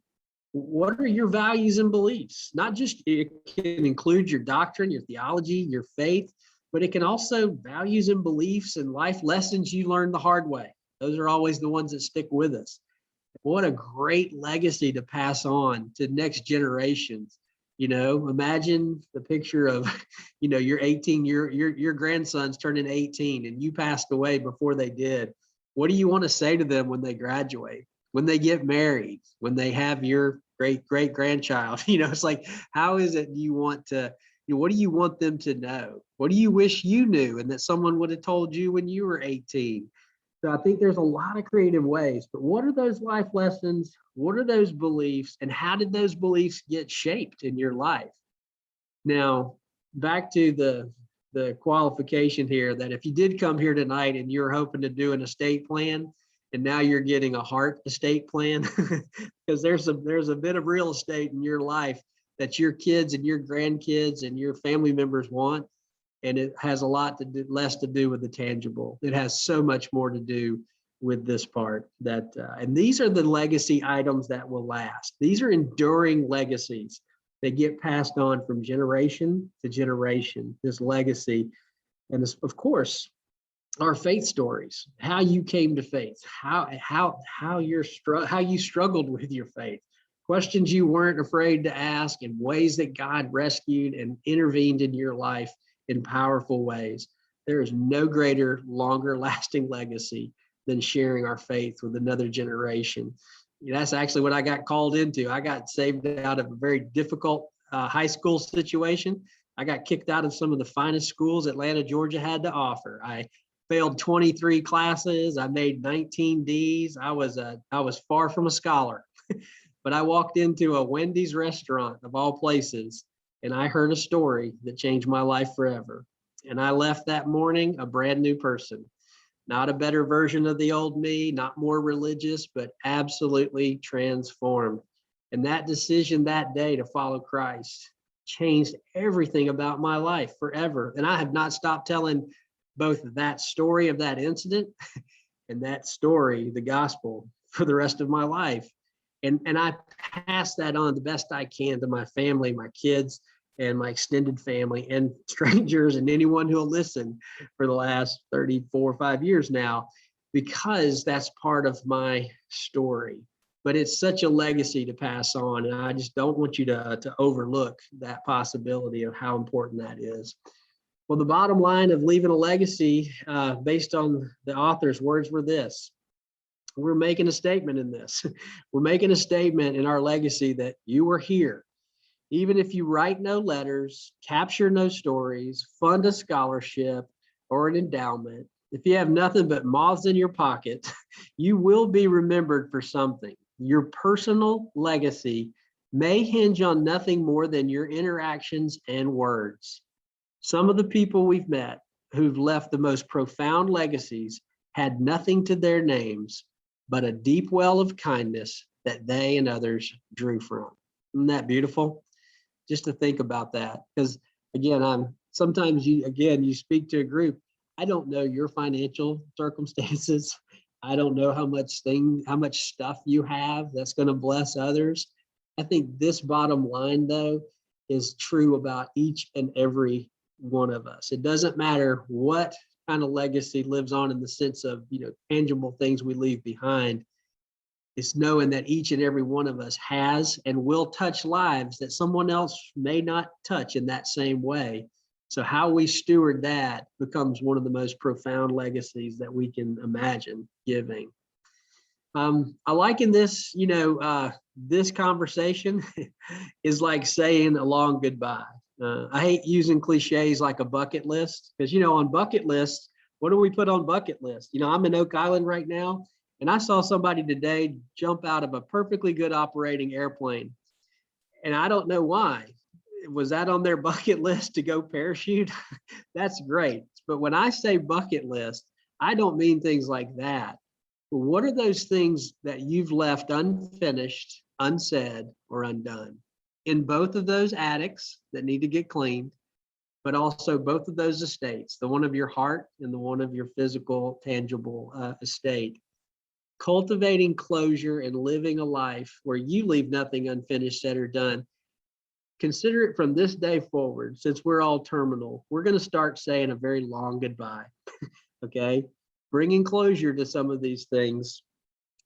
What are your values and beliefs? Not just, it can include your doctrine, your theology, your faith, but it can also values and beliefs and life lessons you learned the hard way. Those are always the ones that stick with us. What a great legacy to pass on to next generations. Imagine the picture of, you're 18, your grandson's turning 18 and you passed away before they did. What do you want to say to them when they graduate, when they get married, when they have your great grandchild? It's like, how is it you want to, what do you want them to know? What do you wish you knew and that someone would have told you when you were 18? So I think there's a lot of creative ways, but what are those life lessons? What are those beliefs? And how did those beliefs get shaped in your life? Now, back to the qualification here, that if you did come here tonight and you're hoping to do an estate plan, and now you're getting a heart estate plan, because there's a bit of real estate in your life that your kids and your grandkids and your family members want. And it has a lot less to do with the tangible. It has so much more to do with this part and these are the legacy items that will last. These are enduring legacies. They get passed on from generation to generation, this legacy. And this, of course, our faith stories, how you came to faith, how you struggled with your faith, questions you weren't afraid to ask, and ways that God rescued and intervened in your life in powerful ways. There is no greater, longer lasting legacy than sharing our faith with another generation. That's actually what I got called into. I got saved out of a very difficult high school situation. I got kicked out of some of the finest schools Atlanta, Georgia had to offer. I failed 23 classes. I made 19 Ds. I was far from a scholar, but I walked into a Wendy's restaurant of all places, and I heard a story that changed my life forever. And I left that morning a brand new person. Not a better version of the old me, not more religious, but absolutely transformed. And that decision that day to follow Christ changed everything about my life forever. And I have not stopped telling both that story of that incident and that story, the gospel, for the rest of my life. And I pass that on the best I can to my family, my kids, and my extended family and strangers and anyone who'll listen for the last 34 or 5 years now, because that's part of my story. But it's such a legacy to pass on. And I just don't want you to overlook that possibility of how important that is. Well, the bottom line of leaving a legacy based on the author's words were this. We're making a statement in this. We're making a statement in our legacy that you were here. Even if you write no letters, capture no stories, fund a scholarship or an endowment, if you have nothing but moths in your pocket, you will be remembered for something. Your personal legacy may hinge on nothing more than your interactions and words. Some of the people we've met who've left the most profound legacies had nothing to their names but a deep well of kindness that they and others drew from. Isn't that beautiful? Just to think about that, because again, sometimes you speak to a group. I don't know your financial circumstances. I don't know how much stuff you have that's going to bless others. I think this bottom line, though, is true about each and every one of us. It doesn't matter what kind of legacy lives on in the sense of, tangible things we leave behind. It's knowing that each and every one of us has and will touch lives that someone else may not touch in that same way. So how we steward that becomes one of the most profound legacies that we can imagine giving. I liken this, this conversation is like saying a long goodbye. I hate using cliches like a bucket list because, on bucket lists, what do we put on bucket list? I'm in Oak Island right now, and I saw somebody today jump out of a perfectly good operating airplane. And I don't know why. Was that on their bucket list to go parachute? That's great. But when I say bucket list, I don't mean things like that. But what are those things that you've left unfinished, unsaid, or undone? In both of those attics that need to get cleaned, but also both of those estates, the one of your heart and the one of your physical, tangible estate. Cultivating closure and living a life where you leave nothing unfinished, said, or done. Consider it from this day forward, since we're all terminal, we're going to start saying a very long goodbye. Okay? Bringing closure to some of these things.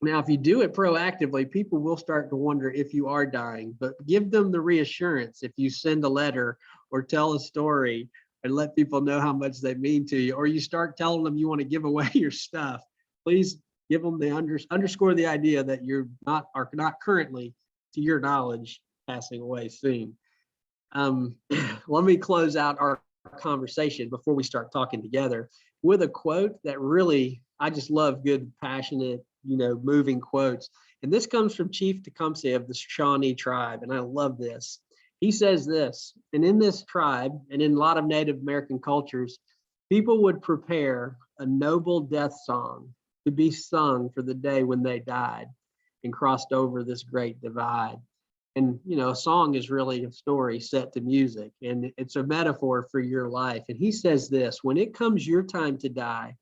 Now, if you do it proactively, people will start to wonder if you are dying, but give them the reassurance if you send a letter or tell a story and let people know how much they mean to you, or you start telling them you want to give away your stuff. Please give them the underscore the idea that you're not currently, to your knowledge, passing away soon. Let me close out our conversation before we start talking together with a quote that really, I just love good, passionate, moving quotes. And this comes from Chief Tecumseh of the Shawnee tribe. And I love this. He says this, and in this tribe and in a lot of Native American cultures, people would prepare a noble death song to be sung for the day when they died and crossed over this great divide. And, a song is really a story set to music, and it's a metaphor for your life. And he says this, when it comes your time to die,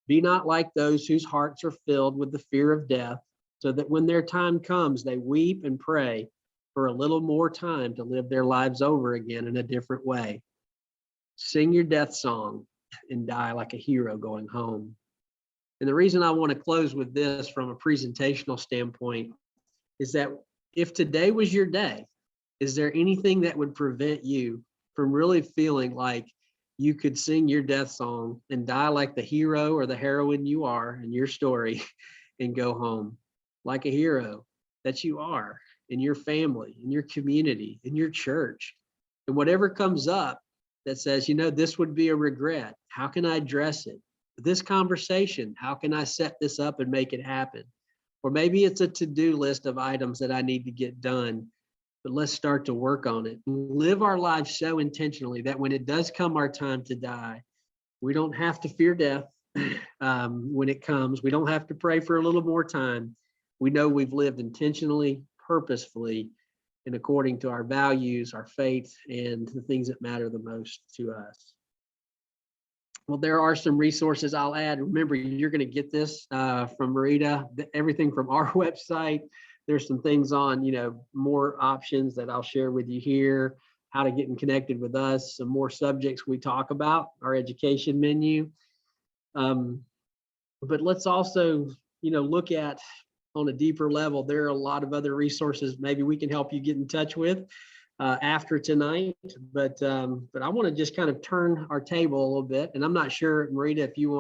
be not like those whose hearts are filled with the fear of death, so that when their time comes, they weep and pray for a little more time to live their lives over again in a different way. Sing your death song and die like a hero going home. And the reason I want to close with this from a presentational standpoint is that if today was your day, is there anything that would prevent you from really feeling like you could sing your death song and die like the hero or the heroine you are in your story and go home like a hero that you are in your family, in your community, in your church. And whatever comes up that says, this would be a regret, how can I address it? This conversation, how can I set this up and make it happen? Or maybe it's a to-do list of items that I need to get done, but let's start to work on it. Live our lives so intentionally that when it does come our time to die, we don't have to fear death when it comes. We don't have to pray for a little more time. We know we've lived intentionally, purposefully, and according to our values, our faith, and the things that matter the most to us. Well, there are some resources I'll add. Remember, you're going to get this from Marita, everything from our website. There's some things on, more options that I'll share with you here, how to get connected with us, some more subjects we talk about, our education menu. But let's also, look at on a deeper level. There are a lot of other resources maybe we can help you get in touch with after tonight. But I want to just kind of turn our table a little bit. And I'm not sure, Marita, if you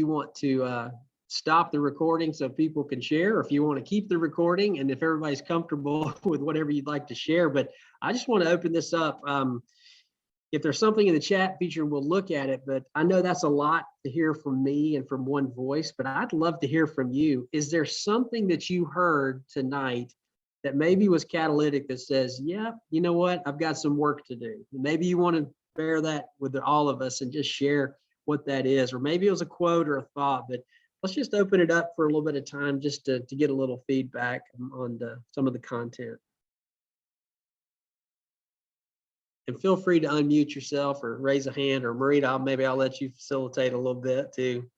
want to stop the recording so people can share, or if you want to keep the recording, and if everybody's comfortable with whatever you'd like to share. But I just want to open this up. If there's something in the chat feature, we'll look at it, but I know that's a lot to hear from me and from one voice, but I'd love to hear from you. Is there something that you heard tonight that maybe was catalytic that says, yeah, you know what, I've got some work to do? Maybe you want to bear that with all of us and just share what that is, or maybe it was a quote or a thought, but let's just open it up for a little bit of time just to get a little feedback on some of the content. And feel free to unmute yourself or raise a hand, or Marita, maybe I'll let you facilitate a little bit too.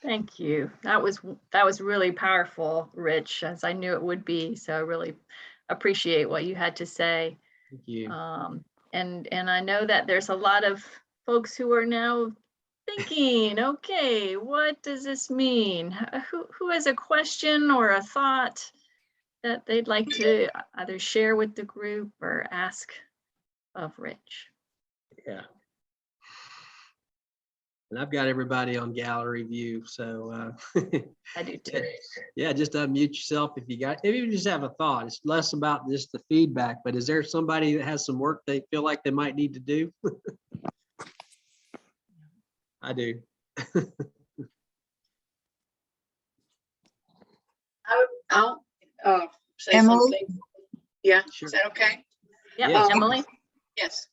Thank you. That was really powerful, Rich, as I knew it would be. So I really appreciate what you had to say. Thank you. And I know that there's a lot of folks who are now thinking, okay, what does this mean? Who has a question or a thought that they'd like to either share with the group or ask of Rich? Yeah. And I've got everybody on gallery view, so I do too. Yeah, just unmute yourself if you just have a thought. It's less about just the feedback, but is there somebody that has some work they feel like they might need to do? I do. I'll say Emily? something. Yeah, Sure. is that okay? Yeah, Yes. Emily? Yes.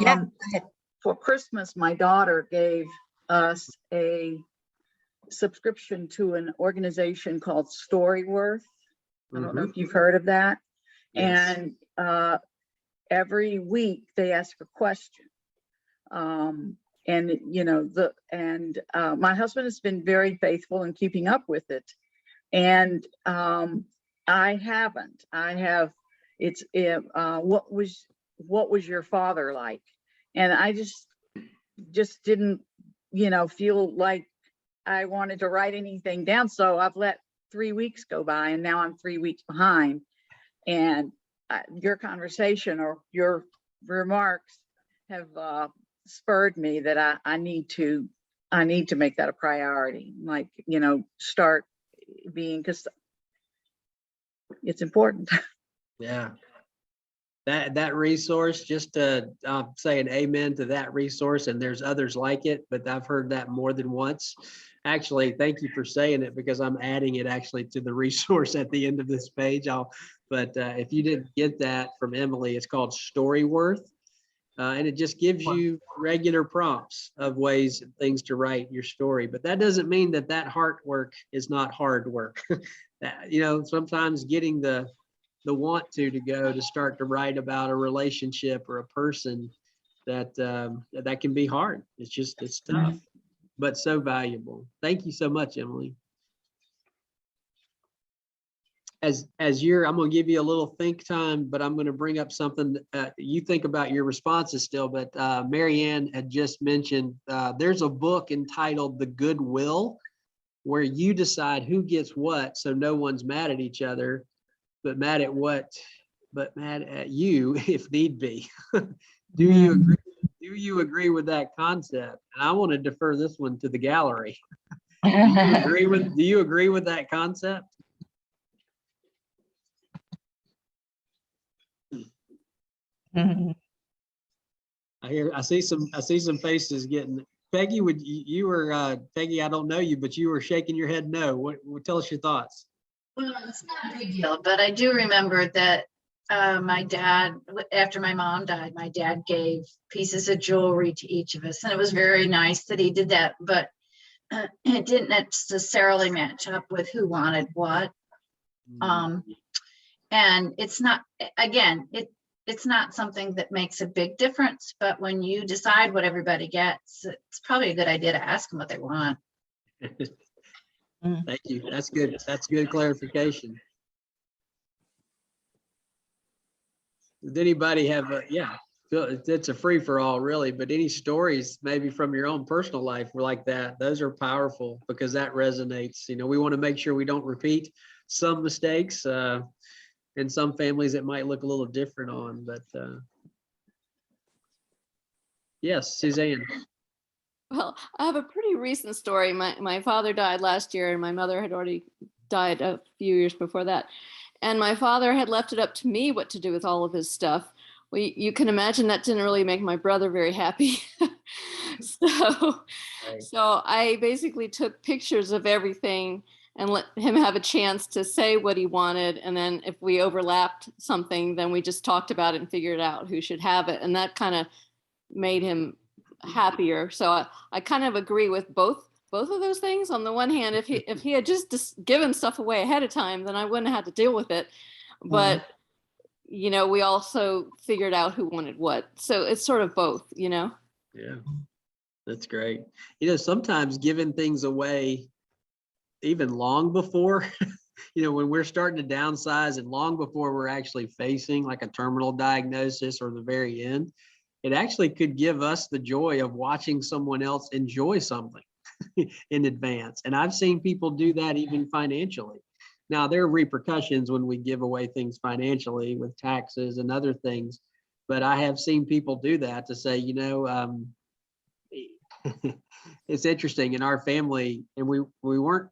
Yeah, go ahead. For Christmas, my daughter gave us a subscription to an organization called Storyworth. I don't know if you've heard of that. Yes. And every week they ask a question. And my husband has been very faithful in keeping up with it. And I haven't. It's what was your father like? And I just didn't, feel like I wanted to write anything down. So I've let 3 weeks go by, and now I'm 3 weeks behind. And your conversation or your remarks have spurred me that I need to make that a priority. Like, start being, because it's important. Yeah. That resource, just to say an amen to that resource, and there's others like it, but I've heard that more than once. Actually, thank you for saying it, because I'm adding it actually to the resource at the end of this page. But if you didn't get that from Emily, it's called Storyworth. And it just gives you regular prompts of ways and things to write your story. But that doesn't mean that hard work is not hard work. Sometimes getting the want to go to start to write about a relationship or a person that can be hard. It's tough, but so valuable. Thank you so much, Emily. I'm going to give you a little think time, but I'm going to bring up something. You think about your responses still, but Mary Ann had just mentioned there's a book entitled The Good Will, where you decide who gets what, so no one's mad at each other, but mad at you if need be. Do you agree? Do you agree with that concept? And I want to defer this one to the gallery. Do you agree with that concept? I see some faces getting. Peggy, you were Peggy, I don't know you, but you were shaking your head no. What tell us your thoughts? Well, it's not a big deal, but I do remember that my dad, after my mom died, my dad gave pieces of jewelry to each of us, and it was very nice that he did that, but it didn't necessarily match up with who wanted what. And it's not, again, it's not something that makes a big difference, but when you decide what everybody gets, it's probably a good idea to ask them what they want. Thank you. That's good. That's good clarification. Does anybody have it's a free for all really, but any stories maybe from your own personal life were like that? Those are powerful because that resonates. You know, we want to make sure we don't repeat some mistakes. In some families it might look a little different on, but yes, Suzanne. Well, I have a pretty recent story. My father died last year and my mother had already died a few years before that. And my father had left it up to me what to do with all of his stuff. Well, you can imagine that didn't really make my brother very happy. So I basically took pictures of everything and let him have a chance to say what he wanted. And then if we overlapped something, then we just talked about it and figured out who should have it. And that kind of made him happier. So I kind of agree with both of those things. On the one hand, if he had just given stuff away ahead of time, then I wouldn't have had to deal with it. But you know, we also figured out who wanted what. So it's sort of both, you know? Yeah, that's great. You know, sometimes giving things away even long before, you know, when we're starting to downsize and long before we're actually facing like a terminal diagnosis or the very end, it actually could give us the joy of watching someone else enjoy something in advance. And I've seen people do that even financially. Now, there are repercussions when we give away things financially with taxes and other things, but I have seen people do that to say, you know, it's interesting in our family, and we weren't,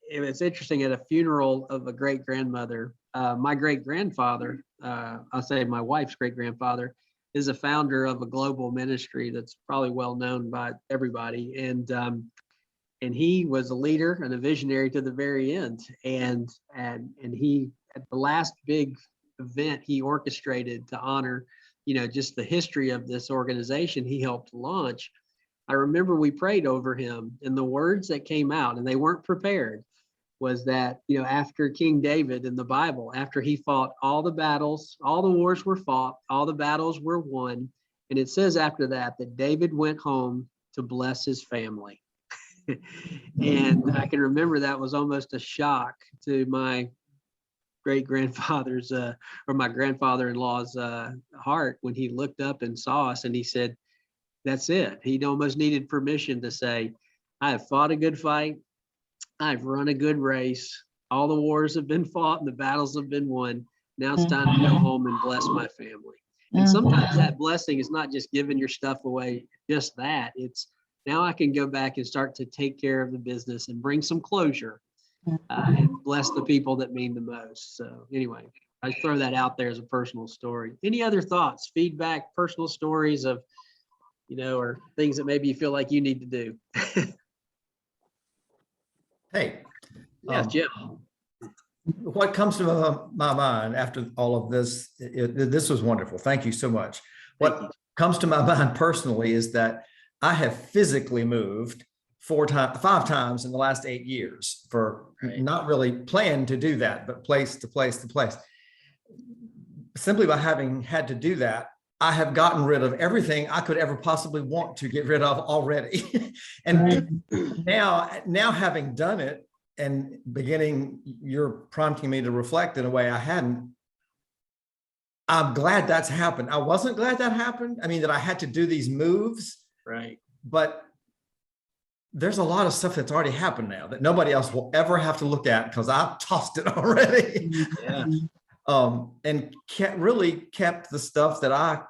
it's interesting at a funeral of a great grandmother, my great grandfather, I'll say my wife's great grandfather, is a founder of a global ministry that's probably well known by everybody. And he was a leader and a visionary to the very end. And he, at the last big event he orchestrated to honor, you know, just the history of this organization he helped launch, I remember we prayed over him, and the words that came out, and they weren't prepared, was that, you know, after King David in the Bible, after he fought all the battles, all the wars were fought, all the battles were won. And it says after that David went home to bless his family. And I can remember that was almost a shock to my great grandfather's or my grandfather-in-law's heart when he looked up and saw us and he said, that's it. He almost needed permission to say, I have fought a good fight. I've run a good race. All the wars have been fought and the battles have been won. Now it's time to go home and bless my family. And sometimes that blessing is not just giving your stuff away, just that. It's now I can go back and start to take care of the business and bring some closure and bless the people that mean the most. So anyway, I throw that out there as a personal story. Any other thoughts, feedback, personal stories of, you know, or things that maybe you feel like you need to do? Hey, Yeah, Jim. what comes to my mind after all of this, this was wonderful. Thank you so much. What comes to my mind personally is that I have physically moved 5 times in the last 8 years for not really planned to do that, but place to place to place. Simply by having had to do that, I have gotten rid of everything I could ever possibly want to get rid of already. And now having done it, and beginning, you're prompting me to reflect in a way I hadn't. I'm glad that's happened. I wasn't glad that happened. I mean, that I had to do these moves, Right. but there's a lot of stuff that's already happened now that nobody else will ever have to look at because I've tossed it already. Yeah. And really kept the stuff that I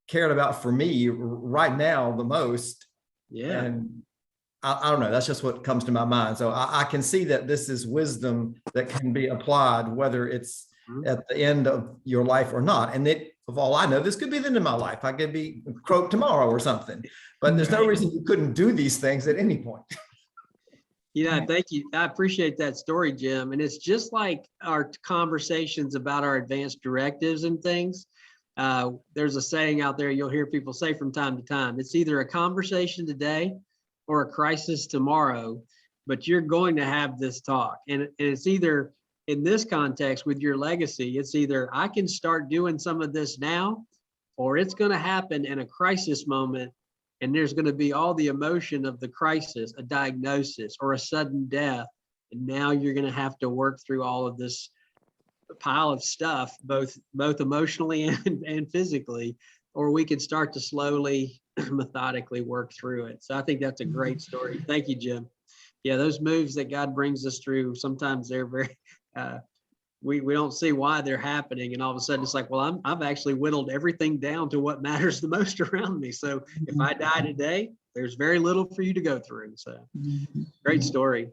cared about for me right now the most. Yeah. And I don't know, that's just what comes to my mind. So I can see that this is wisdom that can be applied, whether it's at the end of your life or not. And of all I know, this could be the end of my life. I could be croaked tomorrow or something, but there's no reason you couldn't do these things at any point. Thank you. I appreciate that story, Jim. And it's just like our conversations about our advanced directives and things. There's a saying out there you'll hear people say from time to time. It's either a conversation today or a crisis tomorrow, but you're going to have this talk. And it's either, in this context with your legacy, it's either I can start doing some of this now, or it's going to happen in a crisis moment. And there's going to be all the emotion of the crisis, a diagnosis or a sudden death. And now you're going to have to work through all of this pile of stuff, both emotionally and physically, or we can start to slowly, methodically work through it. So I think that's a great story. Thank you, Jim. Yeah, those moves that God brings us through, sometimes they're very, we don't see why they're happening. And all of a sudden it's like, well, I've actually whittled everything down to what matters the most around me. So if I die today, there's very little for you to go through. So great story.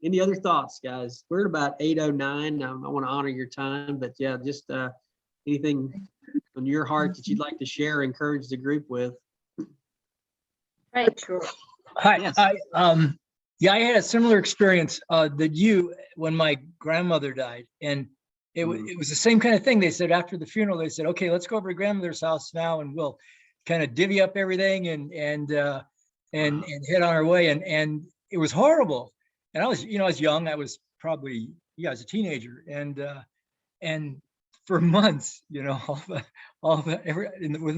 Any other thoughts, guys? We're at about 8:09. I want to honor your time, but yeah, just anything on your heart that you'd like to share, encourage the group with. Right, sure. Hi, Yes. yeah, I had a similar experience that you when my grandmother died, and it was the same kind of thing. They said after the funeral, they said, "Okay, let's go over to grandmother's house now, and we'll kind of divvy up everything and head on our way." And it was horrible. And I was young. I was probably I was a teenager, and for months, within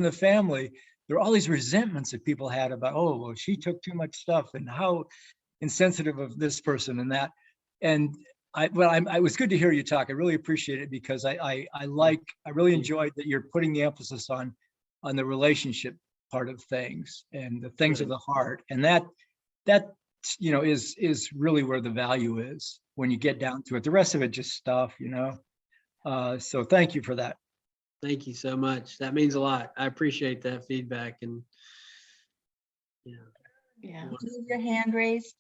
the family, there were all these resentments that people had about, oh, well, she took too much stuff, and how insensitive of this person and that. And it was good to hear you talk. I really appreciate it, because I really enjoyed that you're putting the emphasis on the relationship part of things and the things of the heart. And that is really where the value is when you get down to it. The rest of it just stuff, so thank you for that. Thank you so much. That means a lot. I appreciate that feedback. And Yeah. Your hand raised.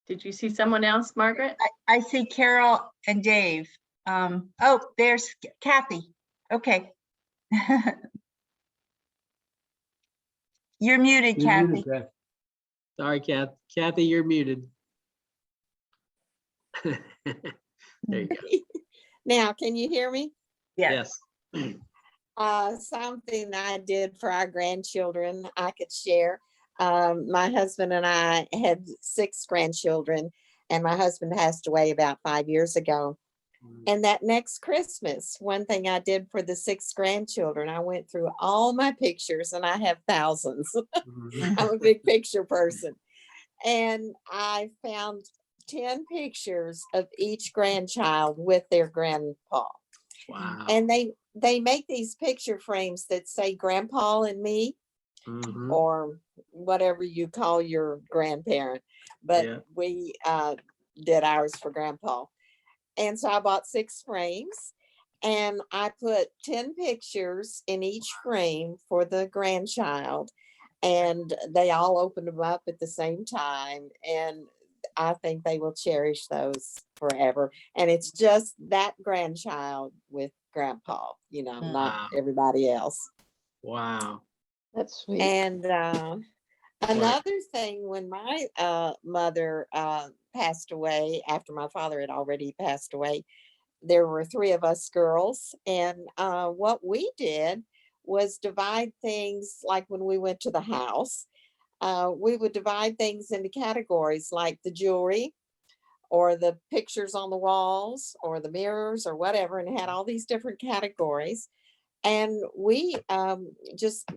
Did you see someone else, Margaret? I see Carol and Dave. Oh, there's Kathy. Okay. You're muted, You're Kathy. muted, Kath. Sorry, Kathy, you're muted. There you go. Now, can you hear me? Yes. Something I did for our grandchildren I could share. My husband and I had 6 grandchildren, and my husband passed away about 5 years ago. And that next Christmas, one thing I did for the 6 grandchildren, I went through all my pictures, and I have thousands. I'm a big picture person. And I found 10 pictures of each grandchild with their grandpa. Wow. And they make these picture frames that say grandpa and me, or whatever you call your grandparent. But we did ours for grandpa. And so I bought 6 frames, and I put 10 pictures in each frame for the grandchild, and they all opened them up at the same time. And I think they will cherish those forever. And it's just that grandchild with grandpa, not everybody else. Wow. That's sweet. And another thing, when my mother passed away, after my father had already passed away, there were 3 of us girls. And what we did was divide things, like when we went to the house, we would divide things into categories, like the jewelry or the pictures on the walls or the mirrors or whatever, and had all these different categories. And we just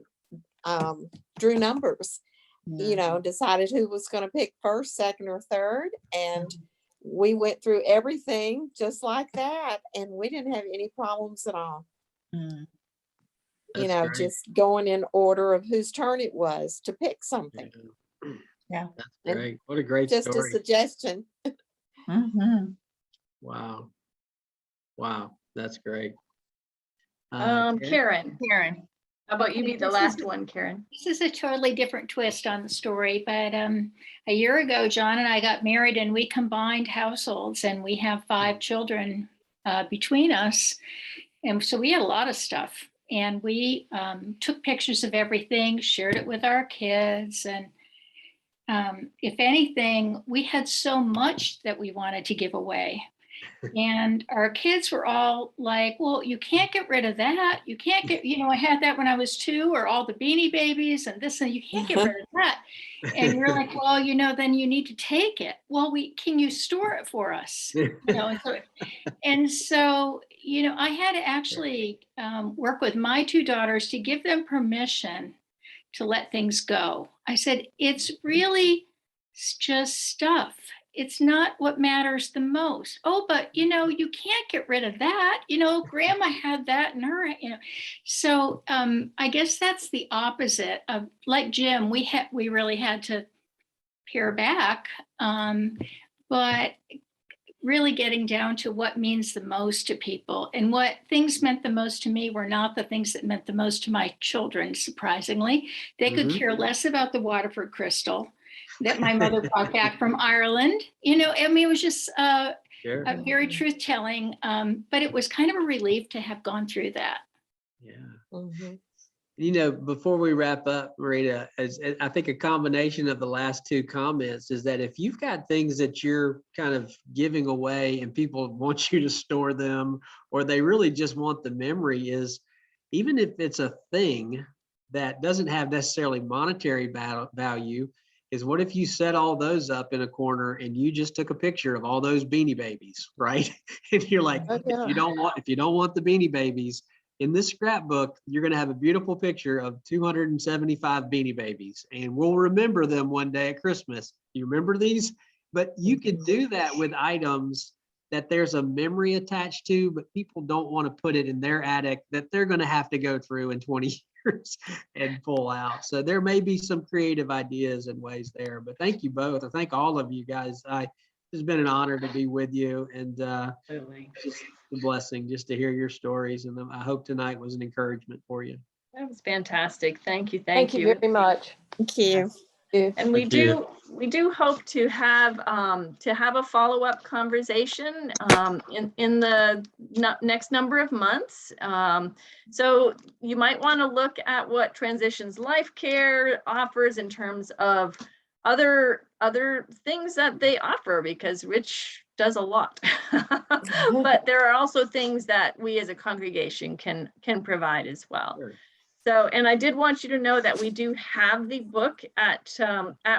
drew numbers. you know, decided who was going to pick first, second, or third. And we went through everything just like that. And we didn't have any problems at all. Mm. You That's know, great. just going in order of whose turn it was to pick something. Yeah. That's And great. What a great Just a story. suggestion. Mhm. Wow. Wow. That's great. Karen, Karen. how about you be the This last is- one, Karen? This is a totally different twist on the story, but a year ago, John and I got married and we combined households and we have 5 children between us. And so we had a lot of stuff and we took pictures of everything, shared it with our kids. And if anything, we had so much that we wanted to give away. And our kids were all like, well, you can't get rid of that. You can't get, you know, I had that when I was 2, or all the Beanie Babies and this, and you can't get rid of that. And we're like, well, you know, then you need to take it. Well, can you store it for us? You know, and so, you know, I had to actually work with my 2 daughters to give them permission to let things go. I said, it's really just stuff. It's not what matters the most. Oh, but you know, you can't get rid of that. You know, grandma had that in her, you know. So I guess that's the opposite of, like Jim, we really had to pare back. But really getting down to what means the most to people, and what things meant the most to me were not the things that meant the most to my children. Surprisingly, they could care less about the Waterford crystal that my mother brought back from Ireland. You know, I mean, it was just a very truth telling, but it was kind of a relief to have gone through that. Yeah. Mhm. You know, before we wrap up, Marita, I think a combination of the last 2 comments is that if you've got things that you're kind of giving away and people want you to store them, or they really just want the memory, is even if it's a thing that doesn't have necessarily monetary value, is what if you set all those up in a corner and you just took a picture of all those Beanie Babies, right? And you're like, Oh, yeah. if you don't want the Beanie Babies, in this scrapbook, you're going to have a beautiful picture of 275 Beanie Babies, and we'll remember them one day at Christmas. You remember these? But you could do that with items that there's a memory attached to, but people don't want to put it in their attic that they're going to have to go through in 20 years and pull out. So there may be some creative ideas and ways there, but thank you both. I thank all of you guys. It's been an honor to be with you, and just a blessing just to hear your stories. And I hope tonight was an encouragement for you. That was fantastic. Thank you. Thank you very much. Thank you. And we Thank you. do hope to have a follow-up conversation in the next number of months. So you might want to look at what Transitions LifeCare offers in terms of other things that they offer, because Rich does a lot. But there are also things that we as a congregation can provide as well. Sure. So, and I did want you to know that we do have the book at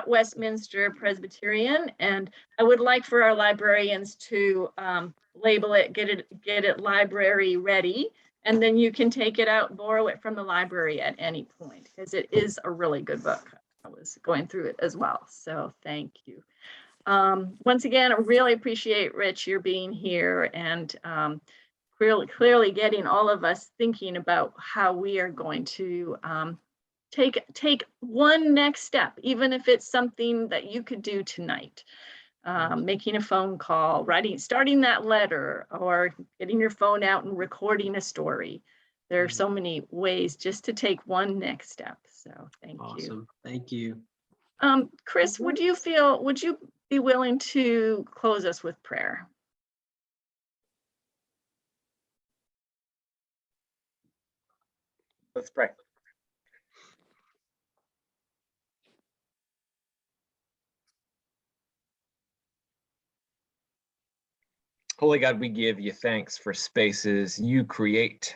Westminster Presbyterian, and I would like for our librarians to label it, get it library ready, and then you can take it out, borrow it from the library at any point, because it is a really good book. I was going through it as well, so thank you. Once again, I really appreciate, Rich, your being here, and clearly getting all of us thinking about how we are going to take one next step, even if it's something that you could do tonight. Making a phone call, starting that letter, or getting your phone out and recording a story. There are so many ways just to take one next step. So thank you. Awesome. Thank you. Chris, would you be willing to close us with prayer? Let's pray. Holy God, we give you thanks for spaces you create,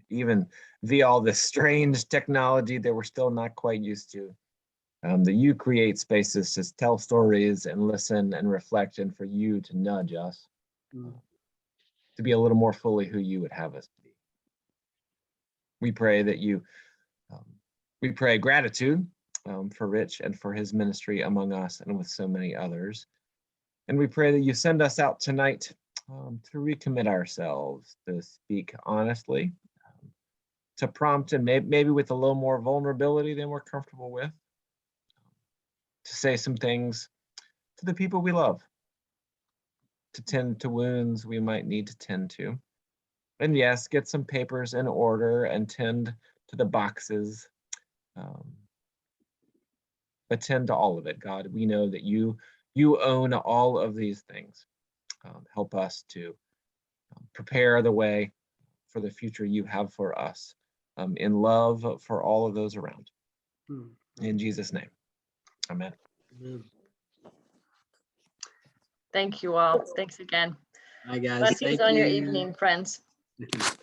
even via all this strange technology that we're still not quite used to. That you create spaces to tell stories and listen and reflect, and for you to nudge us to be a little more fully who you would have us to be. We pray that we pray gratitude for Rich and for his ministry among us and with so many others. And we pray that you send us out tonight to recommit ourselves, to speak honestly, to prompt and maybe with a little more vulnerability than we're comfortable with, to say some things to the people we love, to tend to wounds we might need to tend to. And yes, get some papers in order and tend to the boxes. Attend to all of it, God. We know that you own all of these things. Help us to prepare the way for the future you have for us, in love for all of those around. In Jesus' name, amen. Thank you all. Thanks again. Hi, guys. Blessings Thank on your you. evening, friends. Good night.